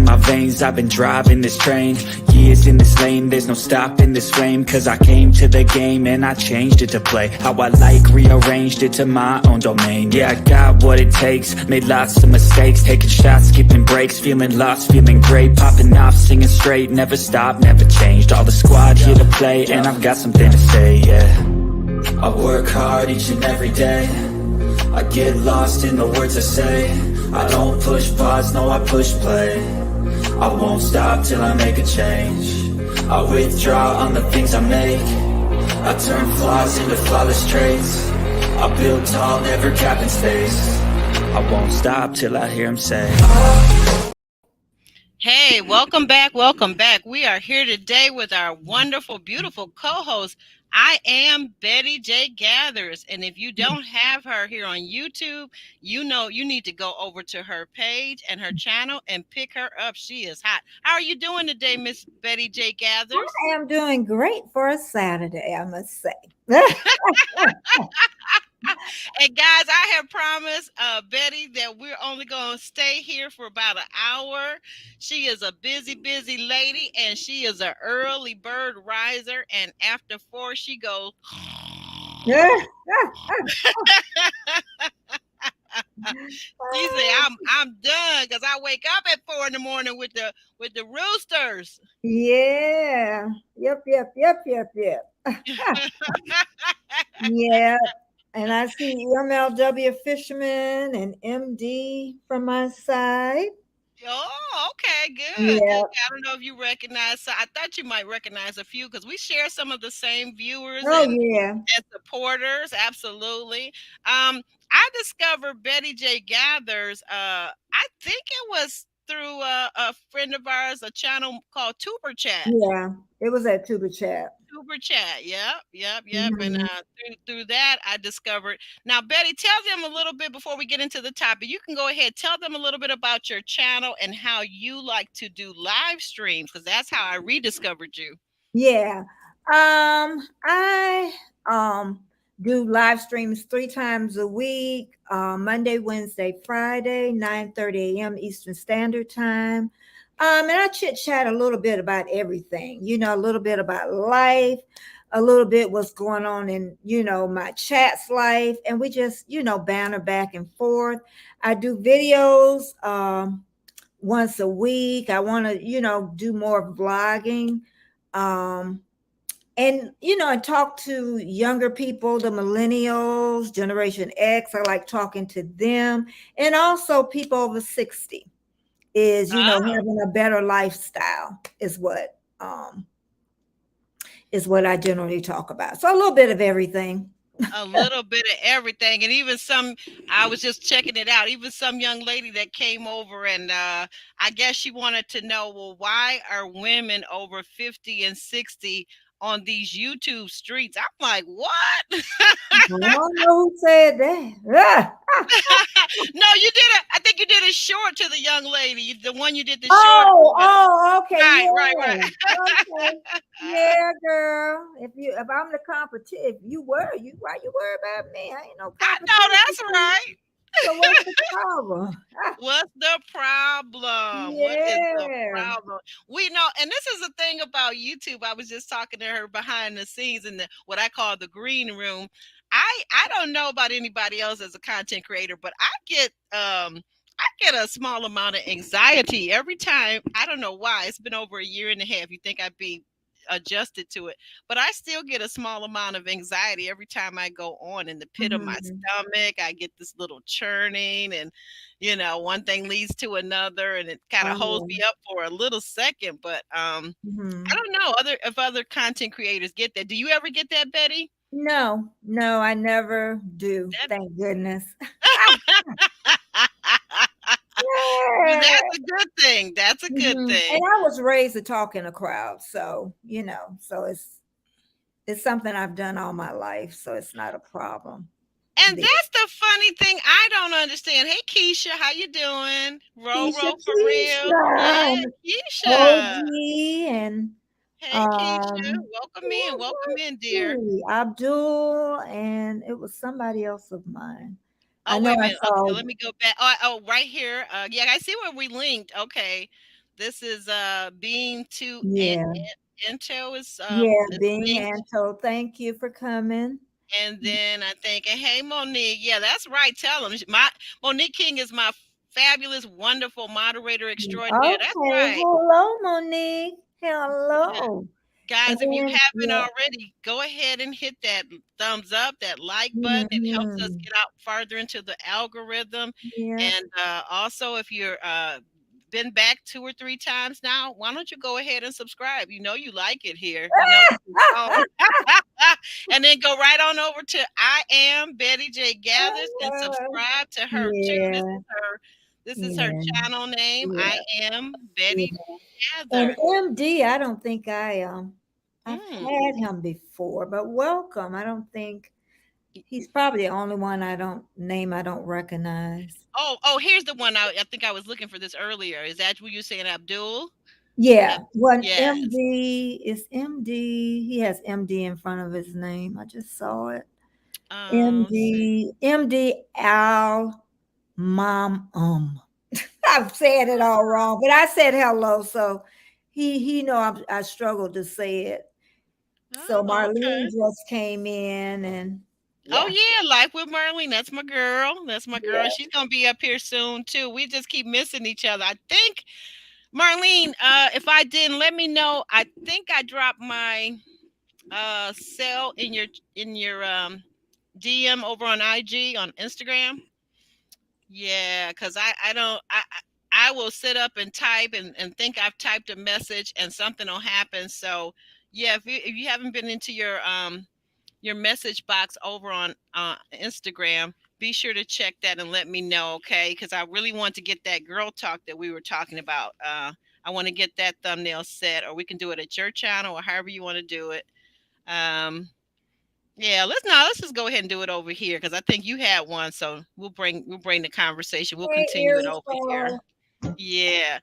my veins, I've been driving this train. Years in this lane, there's no stopping this flame. Cause I came to the game and I changed it to play how I like, rearranged it to my own domain. Yeah, I got what it takes, made lots of mistakes, taking shots, skipping breaks, feeling lost, feeling great, popping off, singing straight, never stopped, never changed. All the squad here to play, and I've got something to say, yeah. I work hard each and every day, I get lost in the words I say. I don't push pause, no I push play. I won't stop till I make a change. I withdraw on the things I make. I turn flaws into flawless traits. I build tall, never capping space. I won't stop till I hear him say, Hey, welcome back. Welcome back. We are here today with our wonderful, beautiful co-host. I am Betty J. Gathers. And if you don't have her here on YouTube, you know you need to go over to her page and her channel and pick her up. She is hot. How are you doing today, Miss Betty J. Gathers? I am doing great for a Saturday, I must say. And guys, I have promised Betty that we're only going to stay here for about an hour. She is a busy, busy lady, and she is an early bird riser. And after 4, she goes. She said, "I'm done," because I wake up at 4 in the morning with the roosters. Yeah. Yep. Yeah. And I see MLW Fisherman and MD from my side. Oh, okay, good. Yeah. Good. I don't know if you recognize. So I thought you might recognize a few because we share some of the same viewers and supporters. Absolutely. I discovered Betty J. Gathers. I think it was through a friend of ours, a channel called Tuber Chat. Yeah, it was at Tuber Chat. Tuber Chat, yep. Mm-hmm. And through that, I discovered. Now, Betty, tell them a little bit before we get into the topic. You can go ahead, tell them a little bit about your channel and how you like to do live streams, because that's how I rediscovered you. Yeah, I do live streams 3 times a week, Monday, Wednesday, Friday, 9:30 a.m. Eastern Standard Time. And I chit chat a little bit about everything, a little bit about life, a little bit what's going on in, my chat's life. And we just, banter back and forth. I do videos once a week. I want to, do more vlogging. And, and talk to younger people, the millennials, Generation X. I like talking to them. And also people over 60. Is having a better lifestyle is what I generally talk about. So a little bit of everything. A little bit of everything. And even I was just checking it out, even some young lady that came over and I guess she wanted to know, well, why are women over 50 and 60 on these YouTube streets? I'm like, what? I don't know who said that. No, you did I think you did a short to the young lady. The one you did the short. Oh, okay. Right. Okay. Yeah, girl. If I'm the competition, why you worry about me? I ain't no competition. I know, that's right. So what's the problem? What's the problem? Yeah. What is the problem? We know, and this is the thing about YouTube. I was just talking to her behind the scenes in what I call the green room. I don't know about anybody else as a content creator, but I get a small amount of anxiety every time. I don't know why. It's been over a year and a half. You think I'd be adjusted to it, but I still get a small amount of anxiety every time I go on. In the pit of my stomach, I get this little churning, and one thing leads to another, and it kind of holds me up for a little second. But I don't know if other content creators get that. Do you ever get that, Betty? No, I never do. Thank goodness. Well, that's a good thing. That's a good thing. And I was raised to talk in a crowd, so so it's something I've done all my life, so it's not a problem. And that's the funny thing I don't understand. Hey, Keisha, how you doing? Roll for real. Yeah, Keisha. Aubrey and hey, Keisha, welcome in, dear. Abdul, and it was somebody else of mine. Oh, wait a minute. Okay, let me go back. Oh, right here. Yeah, I see where we linked. Okay. This is being to Yeah. Intel Yeah, is Bing being, Anto, thank you for coming. and then I think, and hey Monique, yeah, that's right. Tell them my Monique King is my fabulous, wonderful moderator extraordinaire. That's Okay, right. hello, Monique. Yeah. Hello. Guys, if you And haven't yeah, already, go ahead and hit that thumbs up, that like button. It helps us mhm, get out farther into the algorithm. yeah. And also, if you're been back 2 or 3 times now, why don't you go ahead and subscribe? You know you like it here. You know this is home. And then go right on over to I am Betty J Gathers and subscribe to her too. This Yeah, is her. This is her yeah, channel name. I yeah, am yeah. Betty And Gathers. MD, I don't think I've Mm. had him before, but welcome. I don't think he's probably the only one I don't recognize. Oh, here's the one. I think I was looking for this earlier. Is that what you're saying, Abdul? Yeah, Ab- one yes. MD is MD. He has MD in front of his name. I just saw it. Let's see. MD Al Mom. I'm saying it all wrong, but I said hello, so he know I struggled to say it. So Oh, Marlene okay. just came in, and Oh yeah, yeah, Life with Marlene. That's my girl. That's my girl. yeah, She's gonna be up here soon too. We just keep missing each other. I think Marlene. If I didn't, let me know. I think I dropped my cell in your DM over on IG on Instagram. Yeah, because I don't I will sit up and type and think I've typed a message and something will happen. So yeah, if you haven't been into your message box over on Instagram, be sure to check that and let me know, okay? Because I really want to get that girl talk that we were talking about. I want to get that thumbnail set, or we can do it at your channel or however you want to do it. Um, yeah, let's just go ahead and do it over here because I think you had one, so we'll bring the conversation. We'll hey, continue it Erie over here. Frog. Yeah,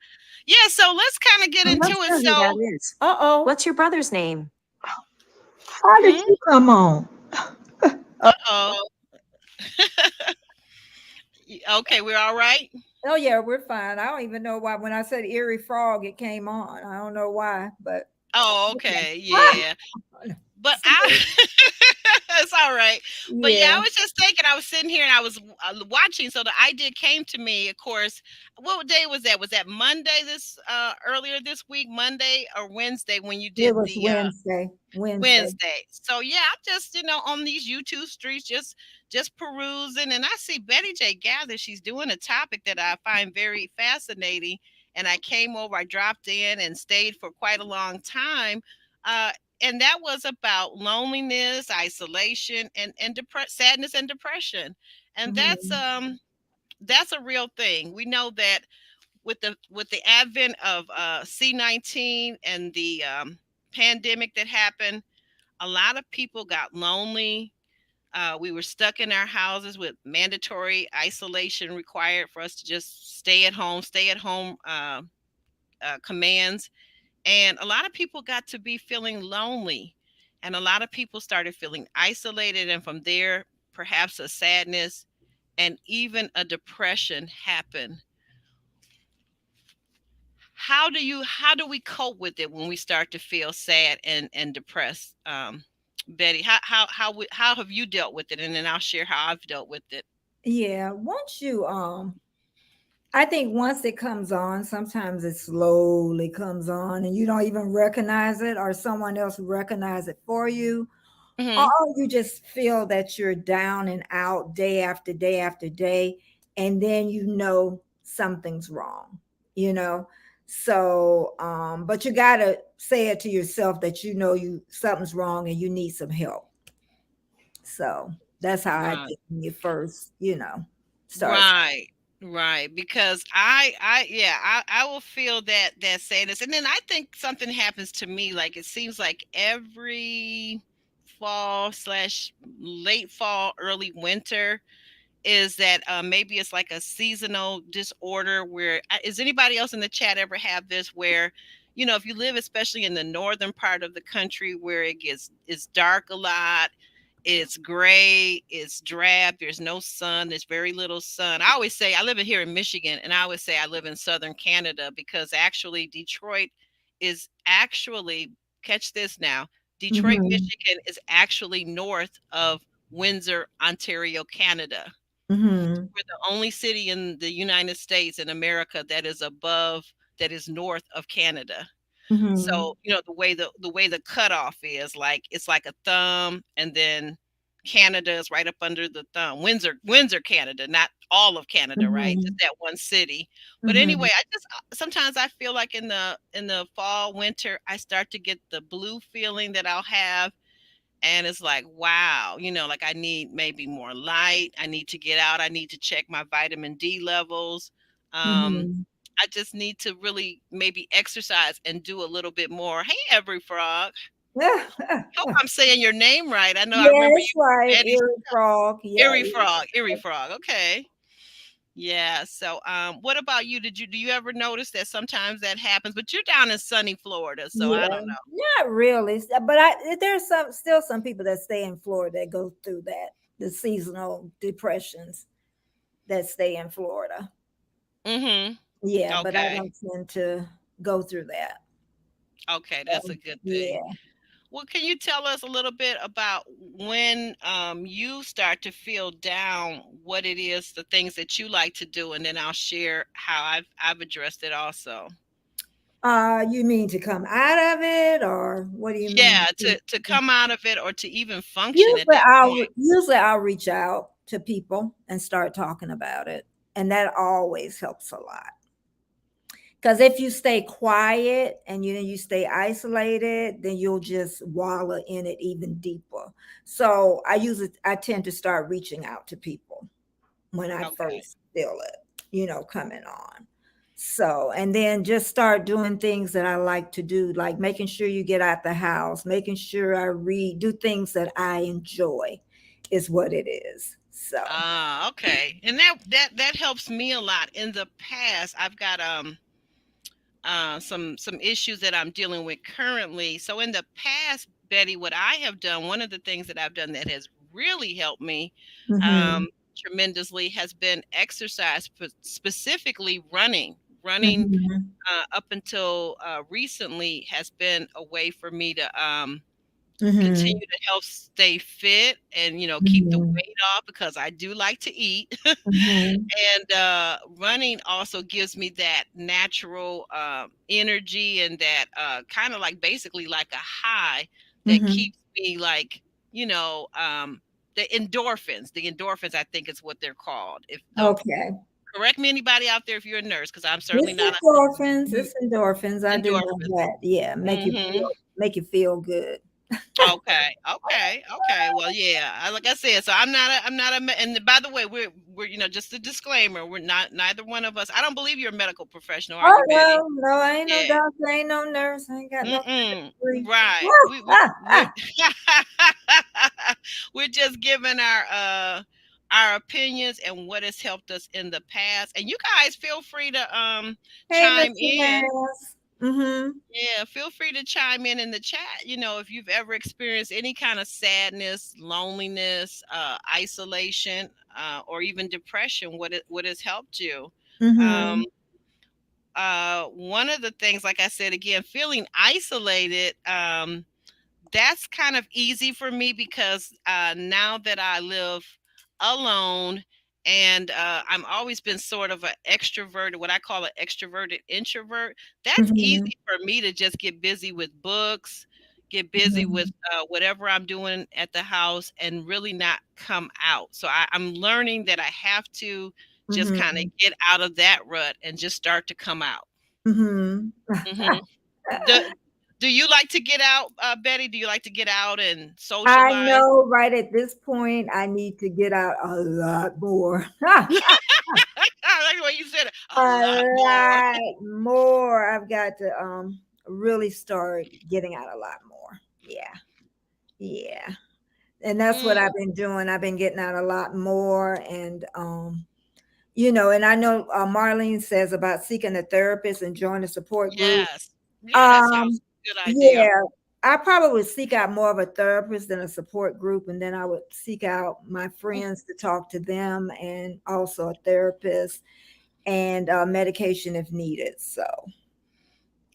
yeah. So let's kind of get I'm into not it. sure who that So, is. Uh-oh. What's your brother's name? How did hmm, you come on? oh, okay, we're all right. Oh yeah, we're fine. I don't even know why when I said Erie Frog, it came on. I don't know why, but Oh, okay, yeah. But I it's all right. But yeah, yeah, I was just thinking, I was sitting here and I was watching. So the idea came to me, of course. What day was that? Was that Monday this earlier this week, Monday or Wednesday when you it did was the Wednesday. Wednesday. Wednesday. So yeah, I'm just on these YouTube streets, just perusing, and I see Betty J Gather. She's doing a topic that I find very fascinating, and I came over, I dropped in, and stayed for quite a long time. Uh, and that was about loneliness, isolation, and sadness and depression, and Mhm. that's a real thing. We know that with the advent of C-19 and the pandemic that happened, a lot of people got lonely. We were stuck in our houses with mandatory isolation required for us to just stay at home commands. And a lot of people got to be feeling lonely. And a lot of people started feeling isolated. And from there, perhaps a sadness and even a depression happened. How do we cope with it when we start to feel sad and depressed? Betty, how have you dealt with it? And then I'll share how I've dealt with it. Yeah, once you I think once it comes on, sometimes it slowly comes on and you don't even recognize it or someone else recognize it for you. Or Hmm. you just feel that you're down and out day after day after day, and then you know something's wrong, you know. So but you gotta say it to yourself that you know you something's wrong and you need some help. So that's how I Right, think when you first, start. right, right. Because yeah, I will feel that sadness, and then I think something happens to me. Like it seems like every fall slash late fall, early winter is that maybe it's like a seasonal disorder where is anybody else in the chat ever have this where if you live especially in the northern part of the country where it's dark a lot It's gray, it's drab, there's no sun, there's very little sun. I always say I live in here in Michigan, and I always say I live in southern Canada because actually Detroit is actually, catch this now, Detroit, Mm-hmm. Michigan is actually north of Windsor, Ontario, Canada. Mm-hmm. We're the only city in the United States in America that is above, that is north of Canada. Mm-hmm. So, the way the cutoff is, like, it's like a thumb, and then Canada is right up under the thumb. Windsor, Canada, not all of Canada, right? Just Mm-hmm. that one city. But Mm-hmm. anyway, I just sometimes I feel like in the fall, winter, I start to get the blue feeling that I'll have, and it's like, wow, like I need maybe more light. I need to get out. I need to check my vitamin D levels. Um, Mm-hmm. I just need to really maybe exercise and do a little bit more. Hey, every frog. Hope I'm saying your name right. I know I remember Yes, you, right. Betty. Erie frog. Yeah. Erie frog. Erie frog. Okay. Yeah. So, what about you? Do you ever notice that sometimes that happens? But you're down in sunny Florida, so I Yeah, don't know. not really. But there's some people that stay in Florida that go through that, the seasonal depressions that stay in Florida. Mm-hmm. Yeah, but I Okay. don't tend to go through that. Okay, that's So, a good thing. yeah. Well, can you tell us a little bit about when you start to feel down, what it is, the things that you like to do, and then I'll share how I've addressed it also. You mean to come out of it, or what do you mean? Yeah, to come out of it or to even function at Usually, that point. I'll reach out to people and start talking about it, and that always helps a lot. Because if you stay quiet and you stay isolated, then you'll just wallow in it even deeper. So I tend to start reaching out to people when I Okay. first feel it, coming on. So, and then just start doing things that I like to do, like making sure you get out the house, making sure I read, do things that I enjoy is what it is. So, Ah, okay. And that helps me a lot. In the past, I've got some issues that I'm dealing with currently. So in the past, Betty, what I have done, one of the things that I've done that has really helped me hmm tremendously has been exercise, specifically running. Running hmm up until recently has been a way for me to continue hmm to help stay fit and keep the hmm weight off because I do like to eat. hmm And running also gives me that natural energy and that kind of like basically like a high that hmm keeps me like, you know, um, the endorphins, I think is what they're called. If don't Okay. correct me, anybody out there if you're a nurse, because I'm certainly It's not endorphins. a It's endorphins. I do know endorphins. that. Yeah, Hmm. make you feel good. Okay, okay, okay. Well, yeah. Like I said, so and by the way, we're just a disclaimer. We're not, neither one of us. I don't believe you're a medical professional, are Oh you, Betty? no, no, I ain't no Yeah. doctor, I ain't no nurse, I ain't got no Mm-mm. degree. Right. We're we're just giving our opinions and what has helped us in the past. And you guys feel free to Hey, chime Mr. in. Mass. Mm-hmm. Yeah, feel free to chime in the chat. If you've ever experienced any kind of sadness, loneliness, isolation, or even depression, what has helped you? Um, Mm-hmm. one of the things, like I said again, feeling isolated. That's kind of easy for me because now that I live alone and I'm always been sort of an extroverted, what I call an extroverted introvert, that's Mm-hmm. easy for me to just get busy with books, get busy with Mm-hmm. whatever I'm doing at the house and really not come out. So I'm learning that I have to just kind of Mm-hmm. get out of that rut and just start to come out. Mm-hmm. Hmm. Do, do you like to get out, Betty? Do you like to get out and I socialize? know right at this point I need to get out a lot more. I like the way you said it. A A lot more. lot more. I've got to really start getting out a lot more. Yeah. Yeah. And that's what Mm, I've been doing. I've been getting out a lot more, and and I know Marlene says about seeking a therapist and join a support group. yes. Yeah, that sounds Um like a good idea. yeah, I probably would seek out more of a therapist than a support group, and then I would seek out my friends to talk to them, and also a therapist and medication if needed. So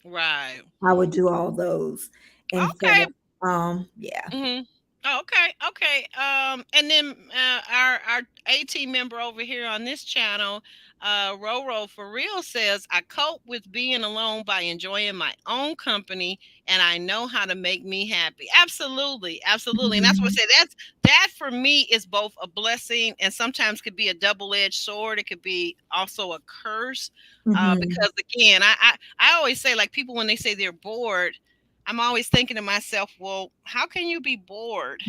Right. I would do all those. In Okay. fact, yeah. Mhm. Oh, okay, okay. And then our AT member over here on this channel, Roro for real says, I cope with being alone by enjoying my own company, and I know how to make me happy. Absolutely, absolutely, and that's what I Mhm. say. That for me is both a blessing and sometimes could be a double-edged sword. It could be also a curse, Mhm. because again, I always say, like, people when they say they're bored, I'm always thinking to myself, well, how can you be bored?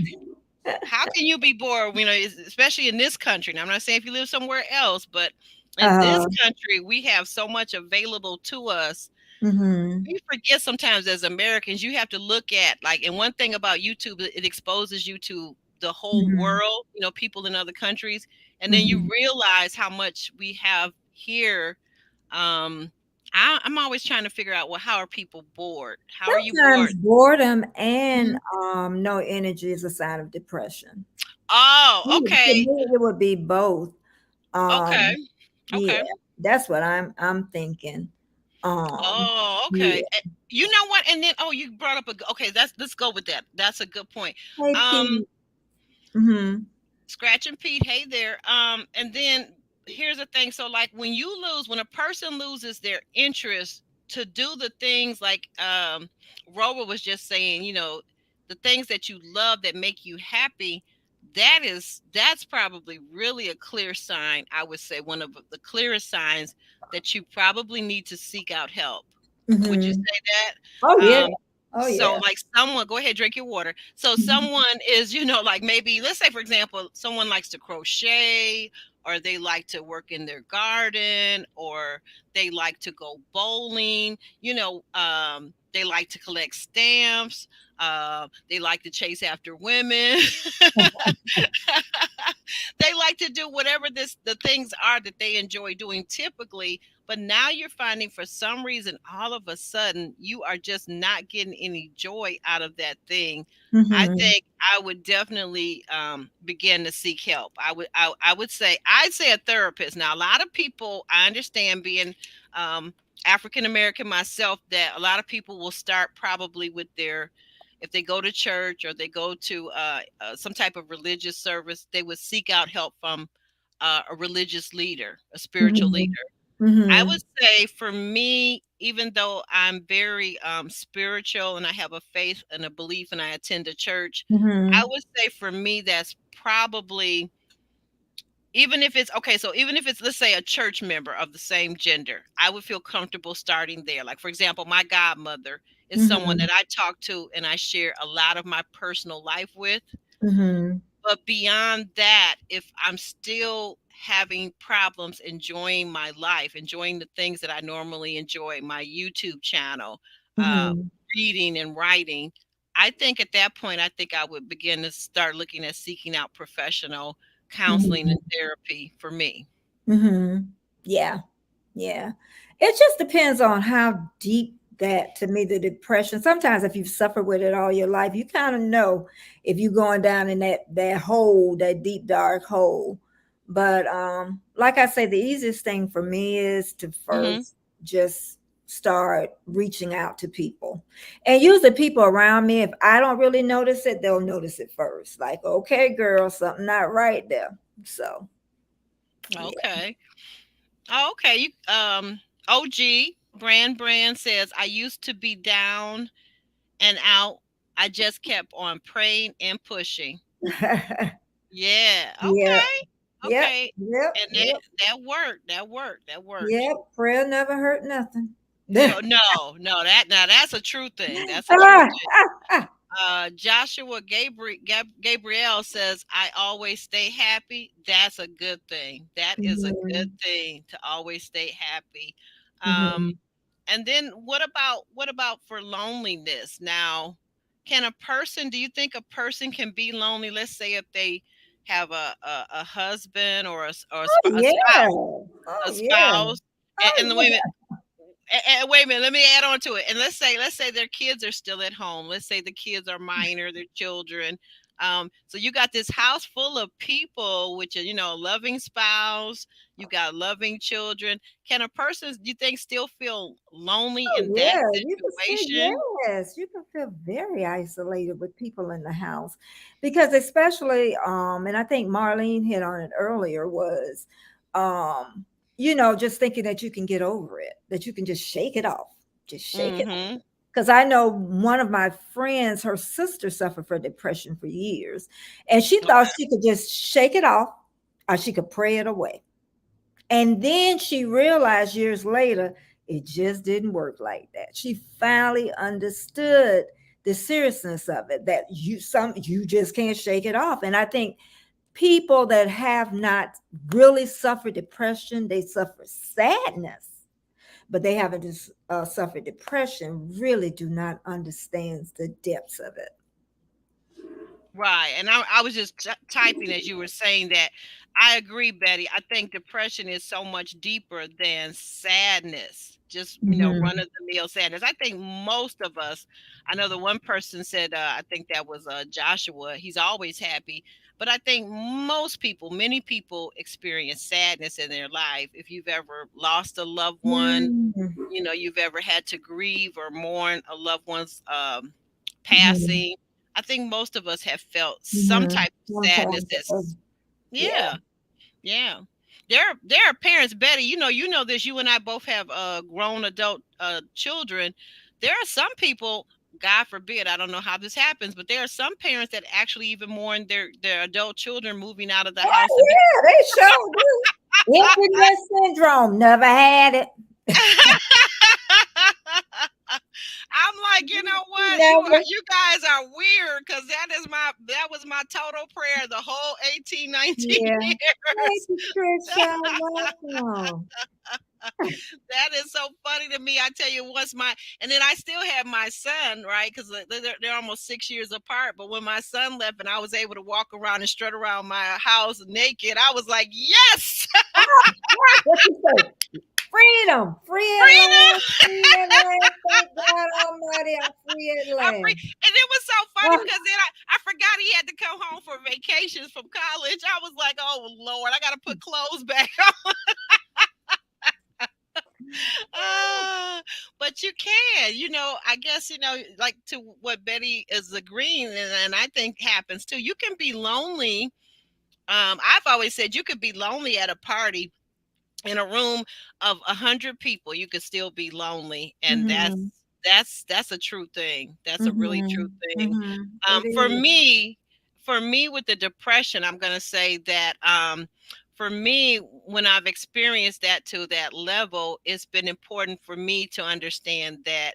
How can you be bored? You know, especially in this country. Now, I'm not saying if you live somewhere else, but in this Uh, country, we have so much available to us. mhm. We forget sometimes as Americans, you have to look at, like, and one thing about YouTube, it exposes you to the whole Mhm. world, you know, people in other countries. And then you Mhm. realize how much we have here. um I'm always trying to figure out, well, how are people bored? How are you bored? Sometimes boredom and Mhm. no energy is a sign of depression. Oh, To okay. me, it would be both. Okay. Yeah, Okay. that's what I'm thinking. Oh, okay. Yeah. You know what? And then, oh, you brought up okay, let's go with that. That's a good point. Hey, Um, Pete. Mm-hmm. Scratch and Pete, hey there. And then here's the thing. So, like, when a person loses their interest to do the things like Rover was just saying, you know, the things that you love that make you happy, that's probably really a clear sign. I would say one of the clearest signs that you probably need to seek out help. Would you Mm-hmm. say Oh that? yeah. Oh So, yeah. like, someone, go ahead, drink your water. So Mhm. someone is, you know, like, maybe, let's say, for example, someone likes to crochet, or they like to work in their garden, or they like to go bowling, you know, they like to collect stamps, they like to chase after women. They like to do whatever the things are that they enjoy doing typically, but now you're finding, for some reason, all of a sudden you are just not getting any joy out of that thing. I Mhm. think I would definitely begin to seek help. I would say, I'd say a therapist. Now, a lot of people, I understand, being um, African American myself, that a lot of people will start probably with their, if they go to church or they go to some type of religious service, they would seek out help from a religious leader, a spiritual leader. Mhm. I Mhm. would say, for me, even though I'm very spiritual and I have a faith and a belief and I attend a church, I Mhm. would say for me that's probably, even if it's okay, so even if it's, let's say, a church member of the same gender, I would feel comfortable starting there. Like, for example, my godmother is someone Mhm. that I talk to and I share a lot of my personal life with. Mhm. But beyond that, if I'm still having problems enjoying my life, enjoying the things that I normally enjoy, my YouTube channel, uh, Mhm. reading and writing, I think at that point, I think I would begin to start looking at seeking out professional counseling and Mhm. therapy for me. Mhm. Yeah. Yeah. It just depends on how deep that, to me, the depression. Sometimes if you've suffered with it all your life, you kind of know if you're going down in that hole, that deep dark hole. But like I say, the easiest thing for me is to Hmm. first just start reaching out to people. And usually people around me, if I don't really notice it, they'll notice it first. Like, okay, girl, something not right there. So yeah. Okay. Oh, okay. OG Brand says, I used to be down and out. I just kept on praying and pushing. Yeah. Yeah. Okay. Yep, Okay. yep, And that yep, that worked. That worked. That worked. yep. Prayer never hurt nothing. No, no, no. That's a true thing. That's a true Ah, thing. ah, ah. Joshua Gabriel says, I always stay happy. That's a good thing. That is a good Mhm, thing, to always stay happy. Um, mhm. and then what about for loneliness? Now, do you think a person can be lonely? Let's say if they have a husband or Oh yeah. spouse, Oh a yeah. spouse, Oh and the women. yeah. And wait a minute, let me add on to it. And let's say their kids are still at home. Let's say the kids are minor, their children. So you got this house full of people, which are, loving spouse, you got loving children. Can a person, do you think, still feel lonely Oh in that yeah, you can feel situation? yes, you can feel very isolated with people in the house because especially and I think Marlene hit on it earlier was um just thinking that you can get over it, that you can just shake it off. Just shake it off. Mm-hmm. Because I know one of my friends, her sister suffered from depression for years, and she thought Okay. she could just shake it off or she could pray it away. And then she realized years later it just didn't work like that. She finally understood the seriousness of it, that you just can't shake it off. And I think people that have not really suffered depression, they suffer sadness, but they haven't just suffered depression, really do not understand the depths of it. Right. And I was just typing as you were saying that. I agree, Betty. I think depression is so much deeper than sadness. Just, run Mhm. of the mill sadness. I think most of us, I know the one person said, I think that was Joshua, he's always happy. But I think most people, many people experience sadness in their life. If you've ever lost a loved one, Mhm. you've ever had to grieve or mourn a loved one's Mhm. passing. I think most of us have felt some Mhm. type of One sadness. time, That's yeah. yeah, yeah. There are parents, Betty. You know this. You and I both have grown adult children. There are some people. God forbid, I don't know how this happens, but there are some parents that actually even mourn their adult children moving out of the house and be. Oh, yeah, they sure do. Empty nest syndrome, never had it. I'm like, you know what? Never. You guys are weird because that was my total prayer the whole 18, 19 Yeah. Thank years. you, Trisha. Welcome. That is so funny to me. I tell you, and then I still have my son, right? Because they're almost 6 years apart. But when my son left and I was able to walk around and strut around my house naked, I was like, yes, What you say? Freedom, free at freedom. last, free at last. Thank God Almighty, I'm free at I'm free. last. And it was so funny Ah, because then I forgot he had to come home for vacations from college. I was like, oh Lord, I got to put clothes back on. Uh, but you can, I guess, like to what Betty is agreeing, and I think happens too. You can be lonely. I've always said you could be lonely at a party in a room of 100 people. You could still be lonely, and that's mhm, that's that's a true thing. That's a really true mhm, thing. It For is. me with the depression, I'm going to say that for me, when I've experienced that to that level, it's been important for me to understand that,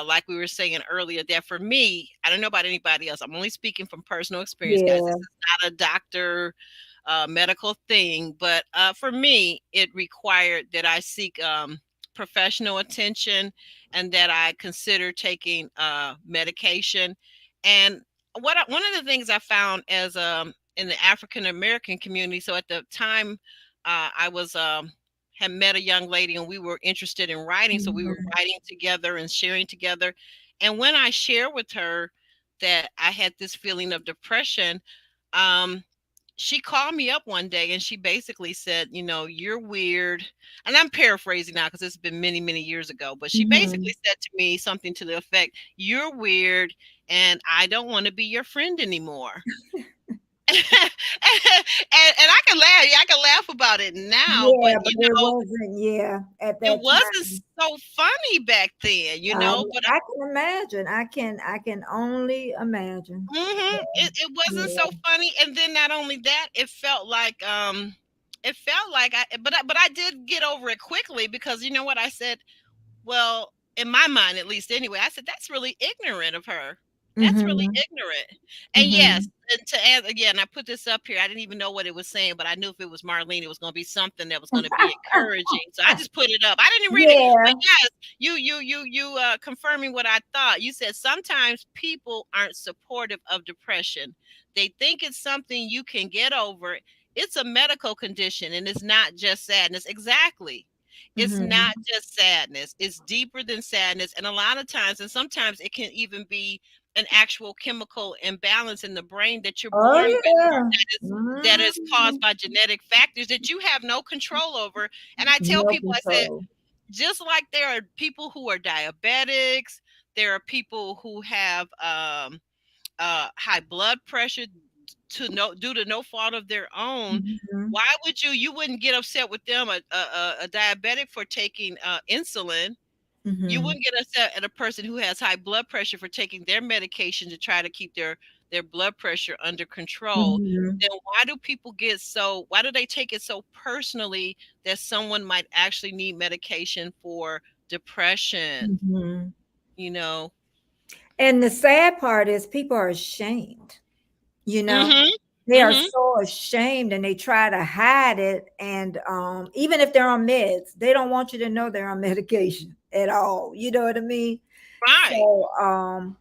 like we were saying earlier, that for me, I don't know about anybody else. I'm only speaking from personal experience, guys. This Yeah. is not a doctor medical thing, but for me, it required that I seek professional attention and that I consider taking medication. And one of the things I found as in the African American community. So at the time, I was had met a young lady and we were interested in writing, so we were Mhm, writing together and sharing together. And when I share with her that I had this feeling of depression, um, she called me up one day and she basically said, you're weird. And I'm paraphrasing now because it's been many, many years ago. But she basically mhm. said to me something to the effect, you're weird and I don't want to be your friend anymore. And I can laugh. I can laugh about it now, but Yeah, but it wasn't, yeah, at it that wasn't time. so funny back then, but I can imagine. I can only imagine. It wasn't so Yeah. funny, and then not only that, it felt like I did get over it quickly because you know what I said. Well, in my mind, at least anyway, I said that's really ignorant of her. That's really Mhm. ignorant. And yes, Mhm. and to add again, I put this up here. I didn't even know what it was saying, but I knew if it was Marlene, it was going to be something that was going to be encouraging. So I just put it up. I didn't read it, but Yeah. yes, you confirming what I thought. You said sometimes people aren't supportive of depression. They think it's something you can get over. It's a medical condition, and it's not just sadness. Exactly. It's not Mhm. just sadness. It's deeper than sadness. And a lot of times, and sometimes it can even be an actual chemical imbalance in the brain that you're Oh born with yeah. that is caused Mhm. by genetic factors that you have no control over. And I tell No people, I said, control. just like there are people who are diabetics, there are people who have high blood pressure to no due to no fault of their own. Mhm. Why would you wouldn't get upset with them, a diabetic for taking insulin? You Mhm. wouldn't get upset at a person who has high blood pressure for taking their medication to try to keep their blood pressure under control. Mhm. Then why do they take it so personally that someone might actually need medication for depression? Mhm. You know. And the sad part is people are ashamed. You know, Mhm. they are Mhm. so ashamed and they try to hide it. And even if they're on meds, they don't want you to know they're on medication at all. You know what I mean? Right. So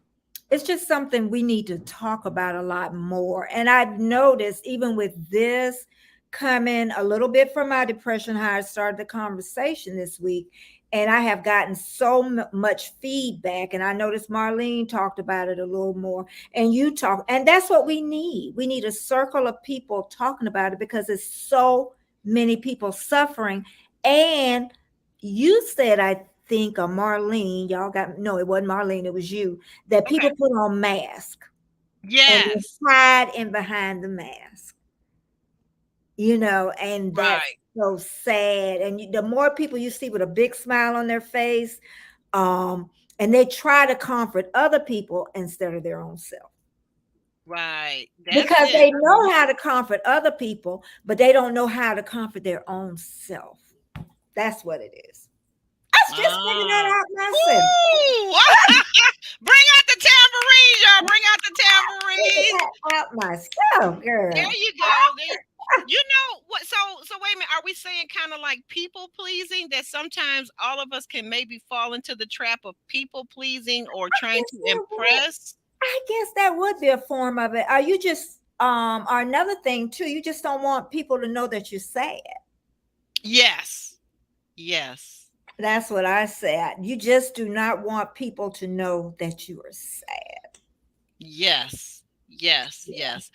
it's just something we need to talk about a lot more. And I've noticed even with this coming a little bit from my depression, how I started the conversation this week. And I have gotten so much feedback. And I noticed Marlene talked about it a little more. And you talk, and that's what we need. We need a circle of people talking about it because it's so many people suffering. And you said, I think, or Marlene, y'all got no, it wasn't Marlene, it was you, that Okay. people put on masks and they Yes. hide in behind the mask, and that's Right. so sad. And the more people you see with a big smile on their face, and they try to comfort other people instead of their own self. Right. That's Because it. they know how to comfort other people, but they don't know how to comfort their own self. That's what it is. I was just figuring that Ah. out myself. Woo! Bring out the tambourines, y'all. Bring out the Figured tambourines. that out myself, There girl. you go. You know what? So wait a minute. Are we saying kind of like people pleasing, that sometimes all of us can maybe fall into the trap of people pleasing or I trying guess to that would. impress? I guess that would be a form of it. Are you just or another thing too? You just don't want people to know that you're sad. Yes. Yes. That's what I said. You just do not want people to know that you are sad. Yes. Yes. Yeah. Yes.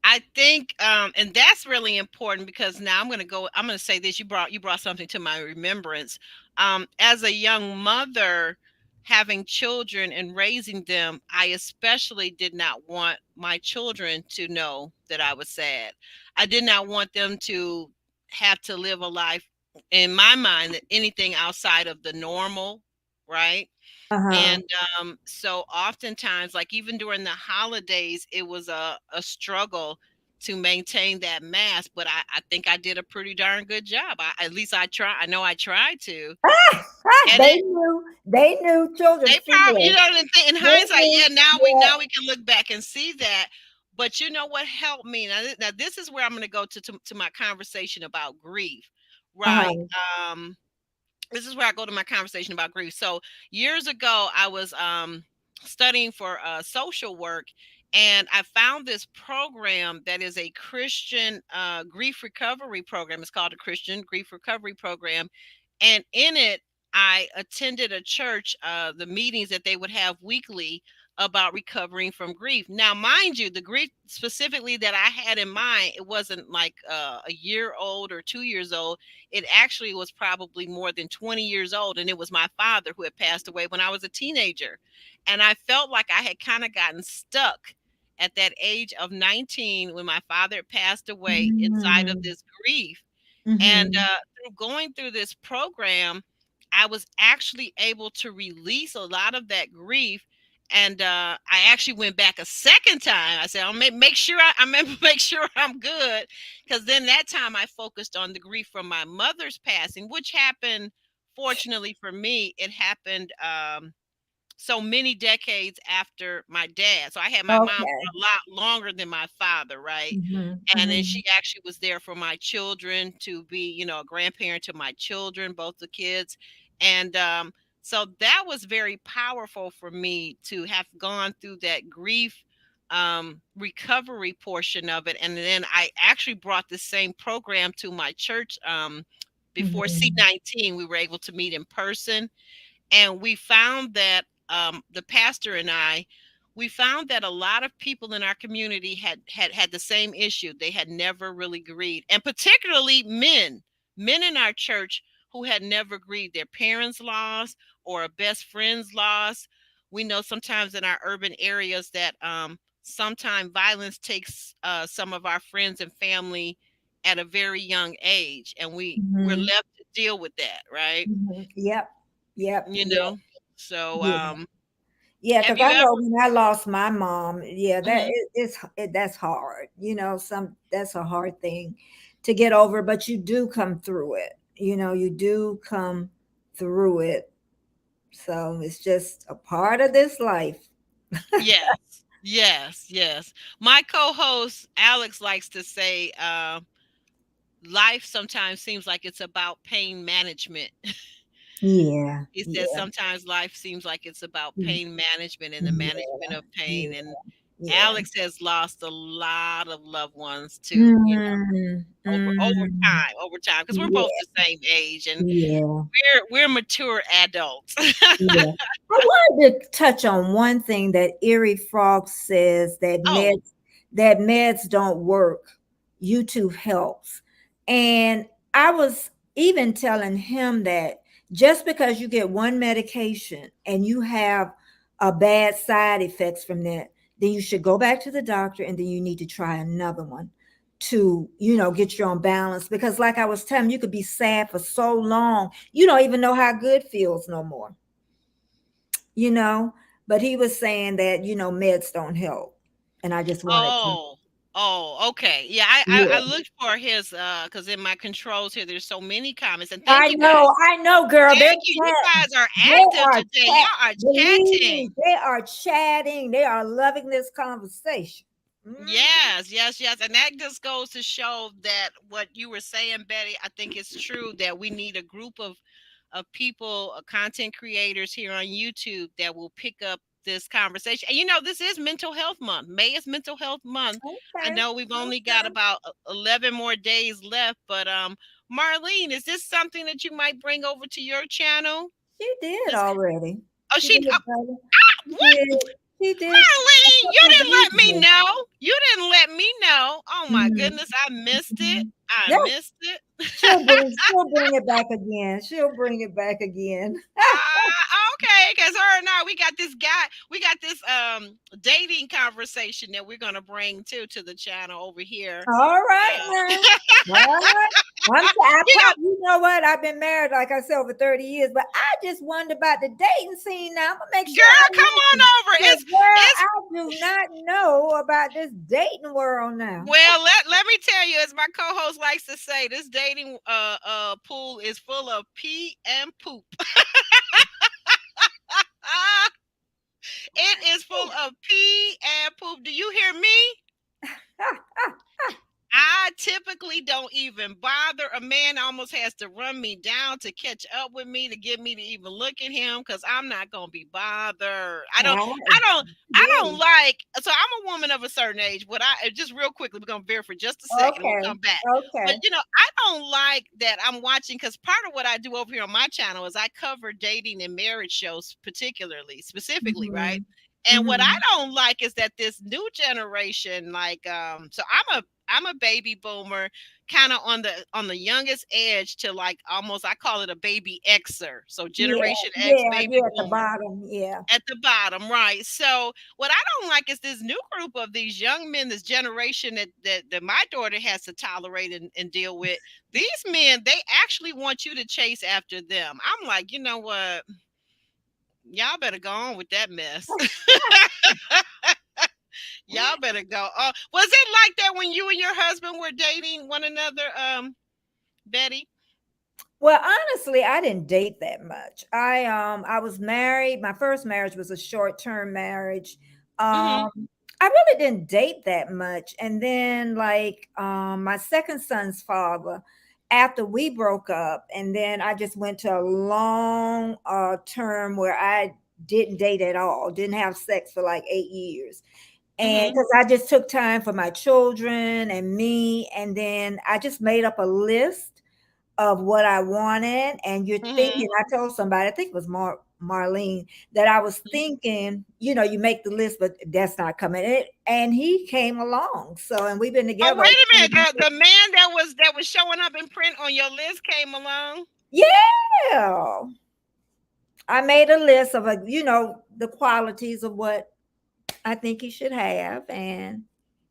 I think, and that's really important because now I'm gonna say this. You brought something to my remembrance. As a young mother, having children and raising them, I especially did not want my children to know that I was sad. I did not want them to have to live a life, in my mind, that anything outside of the normal, right? Uh-huh. And so oftentimes, like even during the holidays, it was a struggle to maintain that mask. But I think I did a pretty darn good job. At least I try. I know I tried to. And They knew. They knew children they probably, feel. in They hindsight, knew. yeah, now we Yeah. now we can look back and see that. But you know what helped me? Now this is where I'm going to go to my conversation about grief, right? Uh-huh. Um, this is where I go to my conversation about grief. So years ago, I was studying for social work, and I found this program that is a Christian grief recovery program. It's called a Christian grief recovery program, and in it, I attended a church, the meetings that they would have weekly about recovering from grief. Now, mind you, the grief specifically that I had in mind, it wasn't like a year old or 2 years old. It actually was probably more than 20 years old. And it was my father who had passed away when I was a teenager. And I felt like I had kind of gotten stuck at that age of 19 when my father had passed away inside of Mm-hmm. this grief. And Mm-hmm. through going through this program, I was actually able to release a lot of that grief. And I actually went back a second time. I said, "I'll make sure I remember make sure I'm good," because then that time I focused on the grief from my mother's passing, which happened. Fortunately for me, it happened so many decades after my dad. So I had my mom Okay. for a lot longer than my father, right? Mm-hmm. And then Mm-hmm. she actually was there for my children, to be, a grandparent to my children, both the kids. And so that was very powerful for me to have gone through that grief recovery portion of it. And then I actually brought the same program to my church. before C19, we were able to meet in person. And we found that the pastor and we found that a lot of people in our community had the same issue. They had never really grieved, and particularly men in our church who had never grieved their parents' loss or a best friend's loss. We know sometimes in our urban areas that sometimes violence takes some of our friends and family at a very young age, and we're Mhm. left to deal with that, right? Mhm. Yep. Yep. You Yep. know? So, Yeah. Yeah, have because you I know ever when I lost my mom, yeah, mhm. that's hard. That's a hard thing to get over, but you do come through it. You do come through it. So it's just a part of this life. Yes. Yes, yes. My co-host Alex likes to say, life sometimes seems like it's about pain management. Yeah, He says yeah, sometimes life seems like it's about mm, pain management and the management yeah, of pain. yeah, And yeah. Alex has lost a lot of loved ones too, Mm, mm, over time, because we're both yeah, the same age and yeah. we're mature adults. Yeah. I wanted to touch on one thing that Erie Frog says Oh, that meds don't work. YouTube helps. And I was even telling him that just because you get one medication and you have a bad side effects from that, then you should go back to the doctor and then you need to try another one to, get you on balance. Because like I was telling you could be sad for so long, you don't even know how good feels no more you know but he was saying that meds don't help, and I just wanted to. oh, oh, okay. Yeah, I Yeah, looked for his because in my controls here, there's so many comments. And thank I you guys. know, girl. Thank you. You guys are They active are today. chat Y'all are believe me, chatting. they are chatting, they are loving this conversation. Mhm. Yes, yes, yes. And that just goes to show that what you were saying, Betty, I think it's true that we need a group of people, content creators here on YouTube that will pick up this conversation. And this is Mental Health Month. May is Mental Health Month. I Okay, know we've only got okay. about 11 more days left, but Marlene, is this something that you might bring over to your channel? She did 'Cause- already. Oh, She did, brother. She what? did. She did a Marlene, you couple of didn't days let me ago. know. You didn't let me know. Oh my Mhm, goodness, I missed it. mhm. I Yeah, missed it. she'll bring it back again. She'll bring it back again. Okay, because her and I, we got this dating conversation that we're gonna bring to the channel over here. All right Uh, now. All right. I you know, probably, you know what? I've been married, like I said, over 30 years, but I just wondered about the dating scene now. I'm gonna make sure girl, I come on listen. over. 'Cause, girl, It's I do not know about this dating world now. well, let me tell you, as my co-host likes to say, this dating pool is full of pee and poop. It is full of pee and poop. Do you hear me? I typically don't even bother. A man almost has to run me down to catch up with me to get me to even look at him because I'm not gonna be bothered. I I agree. don't like. So I'm a woman of a certain age. What I just real quickly, we're gonna veer for just a second. We'll Okay. come back. But Okay. I don't like that I'm watching because part of what I do over here on my channel is I cover dating and marriage shows, specifically, right? Mhm. And what I Mhm. don't like is that this new generation, like, so I'm a baby boomer, kind of on the youngest edge to like almost I call it a baby Xer. So Yeah, Generation X yeah, baby yeah, at the boomer bottom. Yeah. at the bottom, right? So what I don't like is this new group of these young men, this generation that my daughter has to tolerate and deal with. These men, they actually want you to chase after them. I'm like, you know what? Y'all better go on with that mess. Y'all better go. Was it like that when you and your husband were dating one another, Betty? Well, honestly, I didn't date that much. I was married. My first marriage was a short-term marriage. Mm-hmm. Um I really didn't date that much. And then like my second son's father, after we broke up, and then I just went to a long term where I didn't date at all, didn't have sex for like 8 years. And Mm-hmm. because I just took time for my children and me, and then I just made up a list of what I wanted, and you're Mhm. thinking, I told somebody, I think it was Marlene, that I was thinking, you make the list, but that's not coming. And he came along. So, and we've been Oh, together. wait a minute. The man that was showing up in print on your list came along. Yeah. I made a list of the qualities of what I think he should have, and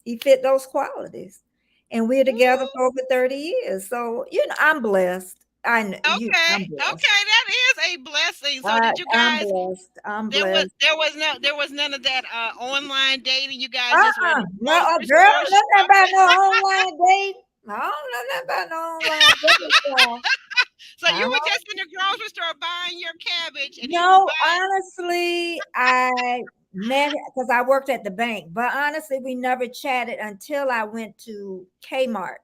he fit those qualities. And we're together Ooh, for over 30 years. So, I'm blessed. okay. I'm blessed. Okay, that is a blessing. So did you I'm guys blessed. I'm there was blessed. there was no there was none of that online dating. You guys just were in the No, grocery girl, store nothing about shopping. no online date. I don't know nothing about no online date, y'all. So I you were don't just in the grocery store buying your cabbage and he was know. buying. Honestly, I met because I worked at the bank, but honestly, we never chatted until I went to Kmart.